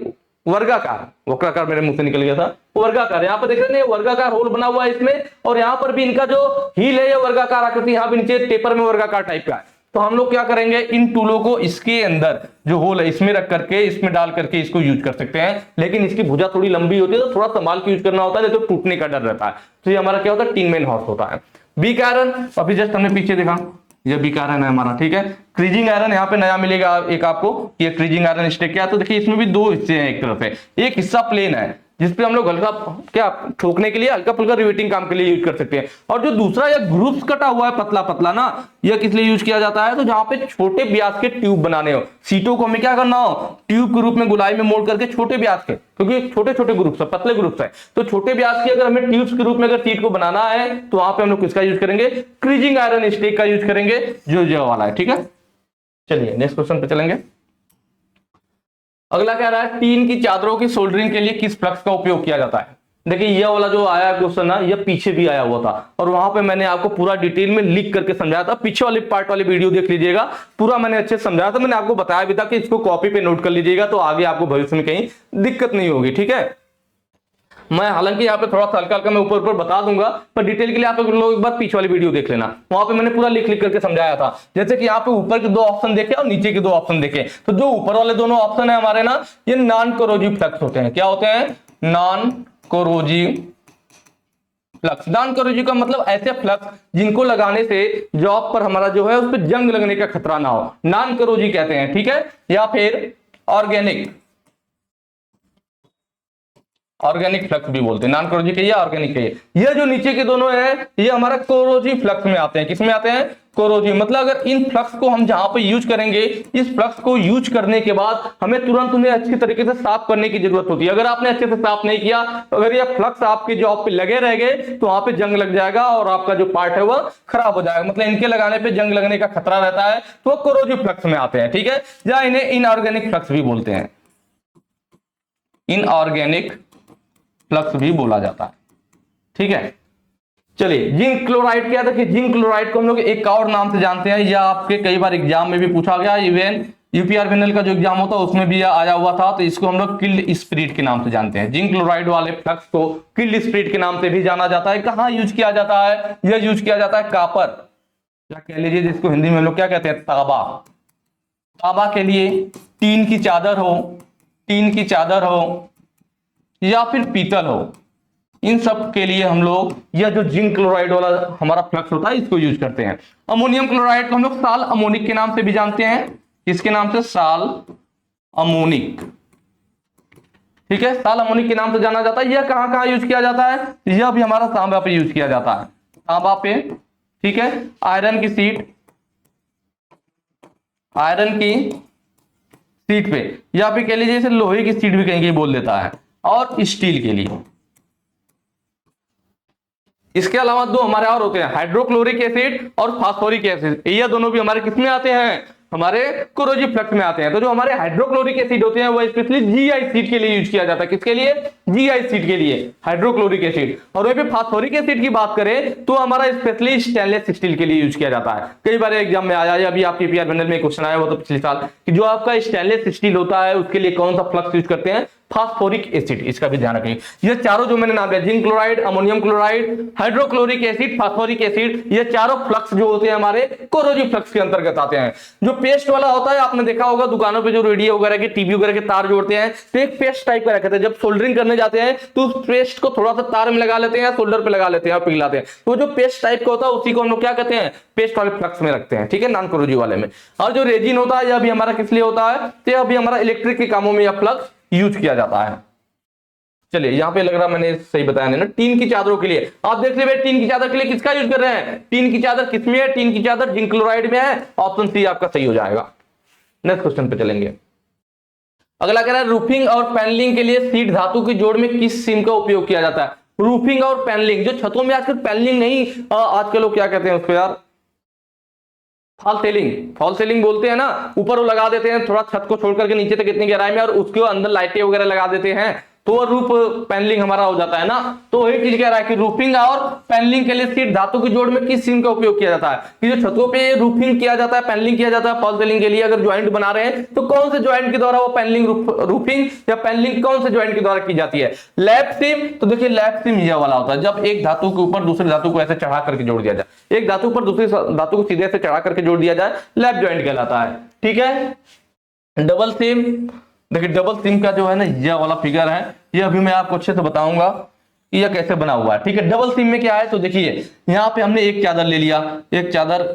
वर्गाकार, वक्राकार मेरे मुंह से निकल गया था, वर्गाकार। यहाँ पे देख रहे हैं वर्गाकार होल बना हुआ है इसमें, और यहाँ पर भी इनका जो हील है यह वर्गाकार आकृति, यहाँ पे नीचे टेपर में वर्गाकार टाइप का है। तो हम लोग क्या करेंगे, इन टूलों को इसके अंदर जो होल है इसमें रख करके, इसमें डाल करके इसको यूज कर सकते हैं, लेकिन इसकी भुजा थोड़ी लंबी होती है तो थोड़ा संभाल के यूज करना होता है, नहीं तो टूटने का डर रहता है। तो ये हमारा क्या होता है, टिन मैन हॉर्स होता है। बिग आयरन अभी जस्ट हमने पीछे देखा, ये बिग आयरन है हमारा, ठीक है। क्रीजिंग आयरन यहाँ पे नया मिलेगा एक आपको, ये क्रीजिंग आयरन स्टिक क्या है, तो देखिए इसमें भी दो हिस्से हैं, एक तरफ से एक हिस्सा प्लेन है जिसपे हम लोग हल्का क्या ठोकने के लिए, हल्का फुल्का रिवेटिंग काम के लिए यूज कर सकते हैं। और जो दूसरा यह ग्रुप्स कटा हुआ है पतला पतला ना, यह किस लिए यूज किया जाता है, तो जहां पे छोटे व्यास के ट्यूब बनाने हो, सीटों को हमें क्या करना हो, ट्यूब के रूप में गोलाई में मोड़ करके छोटे व्यास के, क्योंकि छोटे छोटे ग्रुप्स है, पतले ग्रुप्स है, तो छोटे व्यास की अगर हमें ट्यूब्स के रूप में अगर सीट को बनाना है तो वहां पे हम लोग किसका यूज करेंगे, क्रीजिंग आयरन स्टिक का यूज करेंगे, जो वाला है, ठीक है। चलिए नेक्स्ट क्वेश्चन पे चलेंगे। अगला कह रहा है टीन की चादरों की सोल्डरिंग के लिए किस फ्लक्स का उपयोग किया जाता है। देखिए ये वाला जो आया क्वेश्चन ना, ये पीछे भी आया हुआ था और वहां पे मैंने आपको पूरा डिटेल में लिख करके समझाया था। पीछे वाले पार्ट वाली वीडियो देख लीजिएगा, पूरा मैंने अच्छे से समझाया था। मैंने आपको बताया भी था कि इसको कॉपी पे नोट कर लीजिएगा, तो आगे आपको भविष्य में कहीं दिक्कत नहीं होगी। ठीक है, मैं हालांकि यहाँ पे थोड़ा सा हल्का हल्का मैं ऊपर ऊपर बता दूंगा, पर डिटेल के लिए आप लोग एक बार पीछे वाली वीडियो देख लेना, वहां पे मैंने पूरा लिख लिख करके समझाया था। जैसे कि यहाँ पे ऊपर के दो ऑप्शन देखे और नीचे के दो ऑप्शन देखे, तो जो ऊपर वाले दोनों ऑप्शन है हमारे ना, ये नॉन कोरोजिव फ्लक्स होते हैं। क्या होते हैं? Non corrosive flux. Non corrosive का मतलब ऐसे फ्लक्स जिनको लगाने से जॉब पर हमारा जो है उस पर जंग लगने का खतरा ना हो, नॉन कोरोजिव कहते हैं। ठीक है, या फिर ऑर्गेनिक, ऑर्गेनिक फ्लक्स भी बोलते हैं। नॉन कोरोजिव कहिए, ऑर्गेनिक कहिए। ये जो नीचे के दोनों है ये हमारा कोरोजिव फ्लक्स में आते हैं। किस में आते हैं? कोरोजिव। मतलब अगर इन फ्लक्स को हम जहां पे यूज करेंगे, इस फ्लक्स को यूज करने के बाद हमें तुरंत उन्हें अच्छी तरीके से साफ करने की जरूरत होती है। अगर आपने अच्छे से साफ नहीं किया, अगर ये फ्लक्स आपके जॉब पे लगे रह गए, तो वहां पे जंग लग जाएगा और आपका जो पार्ट है वह खराब हो जाएगा। मतलब इनके लगाने पे जंग लगने का खतरा रहता है, तो कोरोजिव फ्लक्स में आते हैं। ठीक है, या इन्हें इनऑर्गेनिक फ्लक्स भी बोलते हैं, इनऑर्गेनिक फ्लक्स भी बोला जाता है। ठीक है, चलिए जिंक क्लोराइड क्या? देखिए जिंक क्लोराइड को हम लोग एक और नाम से जानते हैं, या आपके कई बार एग्जाम में भी पूछा गया, इवन यूपीआरबीएनएल का जो एग्जाम होता है उसमें भी आया हुआ था। तो इसको हम लोग किल्ड स्पिरिट के नाम से जानते हैं। जिंक क्लोराइड वाले फ्लक्स को किल्ड स्पिरिट के नाम से भी जाना जाता है। कहां यूज किया जाता है? यह यूज किया जाता है कापर, या कह लीजिए जिसको हिंदी में हम लोग क्या कहते हैं, तांबा। तांबा के लिए टीन की चादर हो, टीन की चादर हो, या फिर पीतल हो, इन सब के लिए हम लोग यह जो जिंक क्लोराइड वाला हमारा फ्लक्स होता है इसको यूज करते हैं। अमोनियम क्लोराइड को हम लोग साल अमोनिक के नाम से भी जानते हैं। किसके नाम से? साल अमोनिक। ठीक है, साल अमोनिक के नाम से जाना जाता है। यह कहां कहां यूज किया जाता है? यह भी हमारा तांबा पे यूज किया जाता है, तांबा पे। ठीक है, आयरन की सीट, आयरन की सीट पे, या फिर कह लीजिए इसे लोहे की सीट भी कहीं कहीं बोल देता है, और स्टील के लिए। इसके अलावा दो हमारे और होते हैं, हाइड्रोक्लोरिक एसिड और फास्फोरिक एसिड। ये दोनों भी हमारे किसमें आते हैं? हमारे कोरोजिव फ्लक्स में आते हैं। तो जो हमारे हाइड्रोक्लोरिक एसिड होते हैं वो स्पेशली जीआई सीट के लिए यूज किया जाता है। किसके लिए? जीआई सीट के लिए, हाइड्रोक्लोरिक एसिड। और वहीं पे फास्फोरिक एसिड की बात करें तो हमारा स्पेशली स्टेनलेस स्टील के लिए यूज किया जाता है। कई बार एग्जाम में आया, अभी आपके पीआरबीएनएल में क्वेश्चन आया वो तो पिछले साल, कि जो आपका स्टेनलेस स्टील होता है उसके लिए कौन सा फ्लक्स यूज करते हैं? Phosphoric acid. इसका भी ध्यान रखिए। ये चारों जो मैंने नाम लिया, zinc chloride, ammonium chloride, hydrochloric acid, phosphoric acid, ये चारों फ्लक्स जो होते हैं हमारे कोरोजिव फ्लक्स के अंतर्गत आते हैं। जो पेस्ट वाला होता है, आपने देखा होगा दुकानों पे जो रेडियो वगैरह के, टीवी वगैरह के तार जोड़ते हैं, तो एक पेस्ट टाइप का रखते हैं। जब सोल्डरिंग करने जाते हैं तो उस पेस्ट को थोड़ा सा तार में लगा लेते हैं, शोल्डर पे लगा लेते हैं और पिघलाते हैं। तो जो पेस्ट टाइप का होता है उसी को हम लोग क्या कहते हैं? पेस्ट वाले फ्लक्स में रखते हैं। ठीक है, नॉन कोरोजिव वाले में। और जो रेजिन होता है यह भी हमारा किस लिए होता है? तो यह भी हमारा इलेक्ट्रिक के कामों में यह फ्लक्स यूज किया जाता है। चलिए यहां पे लग रहा मैंने सही बताया नहीं ना। टीन की चादरों के लिए आप देख लीजिए, टीन की चादर के लिए किसका यूज कर रहे हैं? टीन की चादर किसमें है? टीन की चादर जिंक क्लोराइड में है। ऑप्शन सी आपका सही हो जाएगा। नेक्स्ट क्वेश्चन पे चलेंगे। अगला कह रहा है रूफिंग और पैनलिंग के लिए सीट धातु की जोड़ में किस सीम का उपयोग किया जाता है? रूफिंग और पैनलिंग, जो छतों में आजकल पैनलिंग नहीं, आजकल लोग क्या कहते हैं उसको यार, फॉल सीलिंग, फॉल सीलिंग बोलते हैं ना। ऊपर वो लगा देते हैं थोड़ा छत को छोड़ करके नीचे तक इतनी गहराई में, और उसके अंदर लाइटें वगैरह लगा देते हैं, तो वो रूफ पैनलिंग हमारा हो जाता है ना। तो वही चीज कह रहा है कि रूफिंग और पैनलिंग के लिए सीट धातु की जोड़ में किस सीम का उपयोग किया जाता है? कि जो छतों पे रूफिंग किया जाता है, पैनलिंग किया जाता है, फॉल सीलिंग के लिए अगर ज्वाइंट बना रहे हैं तो कौन से ज्वाइंट के द्वारा वो पैनलिंग, रूफिंग या पैनलिंग कौन से ज्वाइंट के द्वारा की जाती है? लैप सीम। तो देखिए लैप सीम यह वाला होता है, जब एक धातु के ऊपर दूसरे धातु को ऐसे चढ़ा करके जोड़ दिया जाए, एक धातु पर दूसरी धातु को सीधे से चढ़ा करके जोड़ दिया जाए, लैप ज्वाइंट कहलाता है। ठीक है, डबल सीम। देखिए डबल सीम का जो है ना यह वाला फिगर है, ये अभी मैं आपको अच्छे से बताऊंगा कि यह कैसे बना हुआ है। ठीक है, डबल सीम में क्या है? तो देखिए यहाँ पे हमने एक चादर ले लिया, एक चादर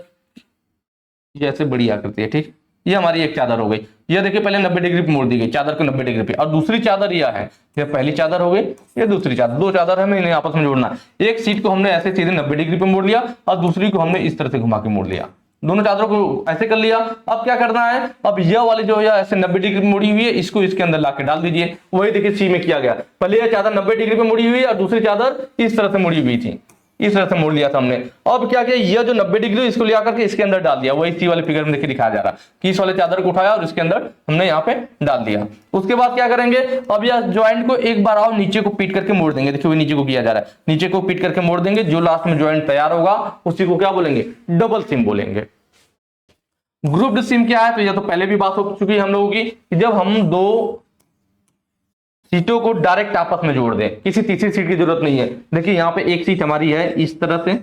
जैसे बड़ी आकृति है। ठीक, ये हमारी एक चादर हो गई। ये देखिए पहले 90 डिग्री पे मोड़ दी गई, चादर को 90 डिग्री पे, और दूसरी चादर यह है, ये पहली चादर हो गई, ये दूसरी चादर। दो चादर हमें इन्हें आपस में जोड़ना है। एक सीट को हमने ऐसे सीधे 90 डिग्री पे मोड़ लिया और दूसरी को हमने इस तरह से घुमा के मोड़ लिया। दोनों चादरों को ऐसे कर लिया। अब क्या करना है? अब यह वाली जो है ऐसे 90 डिग्री मुड़ी हुई है, इसको इसके अंदर लाके डाल दीजिए। वही देखिए सी में किया गया, पहले यह चादर 90 डिग्री पे मुड़ी हुई है और दूसरी चादर इस तरह से मुड़ी हुई थी। इस तरह से मोड़ लिया था हमने। अब क्या किया, यह जो 90 डिग्री इसको ले आकर के इसके अंदर डाल दिया, वही सी वाले फिगर में देखिए दिखाया जा रहा है कि इस वाले चादर को उठाया और इसके अंदर हमने यहाँ पे डाल दिया। उसके बाद क्या करेंगे, अब यह ज्वाइंट को एक बार और नीचे को पीट करके मोड़ देंगे। देखिए वो नीचे को किया जा रहा है, नीचे को पीट करके मोड़ देंगे। जो लास्ट में ज्वाइंट तैयार होगा उसी को क्या बोलेंगे, डबल सिम बोलेंगे। ग्रुप्ड सिम क्या है, तो यह तो पहले भी बात हो चुकी है हम लोगों की कि जब हम दो सीटों को डायरेक्ट आपस में जोड़ दें, किसी तीसरी सीट की जरूरत नहीं है। देखिए यहाँ पे एक सीट हमारी है इस तरह से,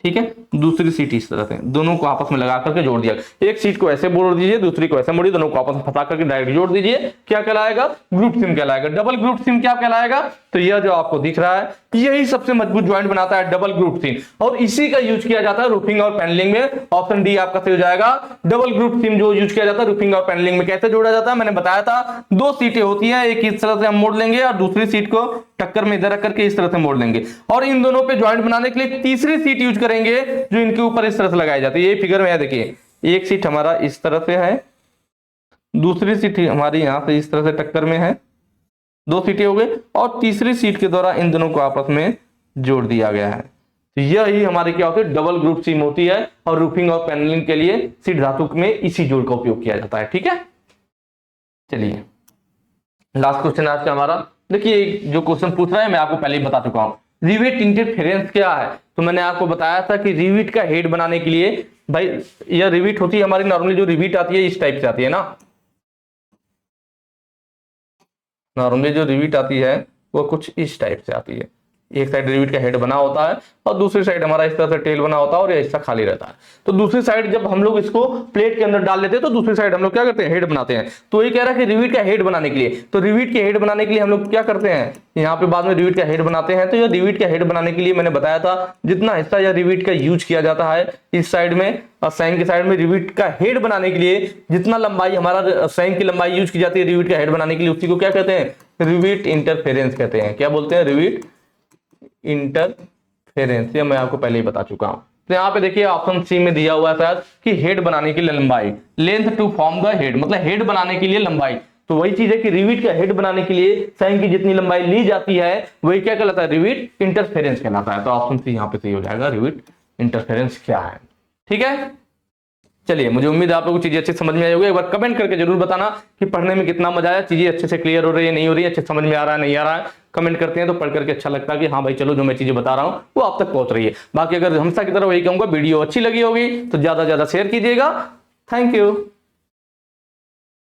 ठीक है, दूसरी सीट इस तरह से, दोनों को आपस में लगा करके जोड़ दिया। एक सीट को ऐसे मोड़ दीजिए, दूसरी को ऐसे मोड़िए, दोनों को आपस में फंसा करके डायरेक्ट जोड़ दीजिए। क्या कहलाएगा, ग्रुप सिम कहलाएगा। डबल ग्रुप सिम क्या कहलाएगा, तो यह जो आपको दिख रहा है यही सबसे मजबूत ज्वाइंट बनाता है, डबल ग्रुप सिम, और इसी का यूज किया जाता है रूफिंग और पैनलिंग में। ऑप्शन डी आपका सही हो जाएगा। डबल ग्रुप सिम जो यूज किया जाता है रूफिंग और पैनलिंग में। कैसे जोड़ा जाता है, मैंने बताया था, दो सीटें होती हैं, एक इस तरह से हम मोड़ लेंगे और दूसरी सीट को टक्कर में इधर रख करके इस तरह से मोड़ लेंगे, और इन दोनों पे ज्वाइंट बनाने के लिए तीसरी सीट यूज करेंगे जो इनके ऊपर इस तरह से लगाई जाती है। ये फिगर में है, देखिए एक सीट हमारा इस तरह से है, दूसरी सीट हमारी यहां से इस तरह से टक्कर में है, दो सीटें हो गई, और तीसरी सीट के द्वारा इन दोनों को आपस में जोड़ दिया गया है। तो यही हमारी क्या होती है, डबल ग्रुप सिम होती है, और रूफिंग और पैनलिंग के लिए सीट धातु में इसी जोड़ का उपयोग किया जाता है। ठीक है, चलिए लास्ट क्वेश्चन आज का हमारा। देखिए जो क्वेश्चन पूछ रहा है मैं आपको पहले ही बता चुका हूं, रिवेट इंटरफेरेंस क्या है। तो मैंने आपको बताया था कि रिवेट का हेड बनाने के लिए, भाई यह रिवेट होती है हमारी, नॉर्मली जो रिवेट आती है इस टाइप से आती है ना, नॉर्मली जो रिवेट आती है वो कुछ इस टाइप से आती है। एक साइड रिवेट का हेड बना होता है और दूसरी साइड हमारा इस तरह से टेल बना होता है और ये हिस्सा खाली रहता है। तो दूसरी साइड जब हम लोग इसको प्लेट के अंदर डाल लेते हैं तो दूसरी साइड हम लोग क्या करते हैं, हेड बनाते हैं। तो ये कह रहा है कि रिवेट का हेड बनाने के लिए, तो रिवेट के हेड बनाने के लिए हम लोग क्या करते हैं, यहाँ पे बाद में रिवेट का हेड बनाते हैं। तो यह रिवेट का हेड बनाने के लिए मैंने बताया था, जितना हिस्सा यह रिवेट का यूज किया जाता है इस साइड में और सैंक की साइड में, रिवेट का हेड बनाने के लिए जितना लंबाई हमारा सैंक की लंबाई यूज की जाती है रिवेट का हेड बनाने के लिए, उसी को क्या कहते हैं, रिवेट इंटरफेरेंस कहते हैं। क्या बोलते हैं, रिवेट इंटरफेरेंस। ये मैं आपको पहले ही बता चुका हूं। तो यहाँ पे देखिए ऑप्शन सी में दिया हुआ है शायद कि हेड बनाने के लिए लंबाई, length to form the head, मतलब हेड बनाने के लिए लंबाई। तो वही चीज है कि रिवेट का हेड बनाने के लिए सैंक की जितनी लंबाई ली जाती है वही क्या कहलाता है, रिवेट इंटरफेरेंस कहलाता है। तो ऑप्शन सी यहाँ पे सही हो जाएगा, रिवेट इंटरफेरेंस क्या है। ठीक है, चलिए मुझे उम्मीद है आप लोगों को चीजें अच्छे समझ में आई होगी। एक बार कमेंट करके जरूर बताना कि पढ़ने में कितना मजा आया, चीजें अच्छे से क्लियर हो रही है नहीं हो रही है, अच्छे समझ में आ रहा है नहीं आ रहा है। कमेंट करते हैं तो पढ़ करके अच्छा लगता है कि हाँ भाई चलो जो मैं चीजें बता रहा हूँ वो आप तक पहुंच रही है। बाकी अगर हमेशा की तरह वही कहूंगा, वीडियो अच्छी लगी होगी तो ज्यादा से ज्यादा शेयर कीजिएगा। Thank you.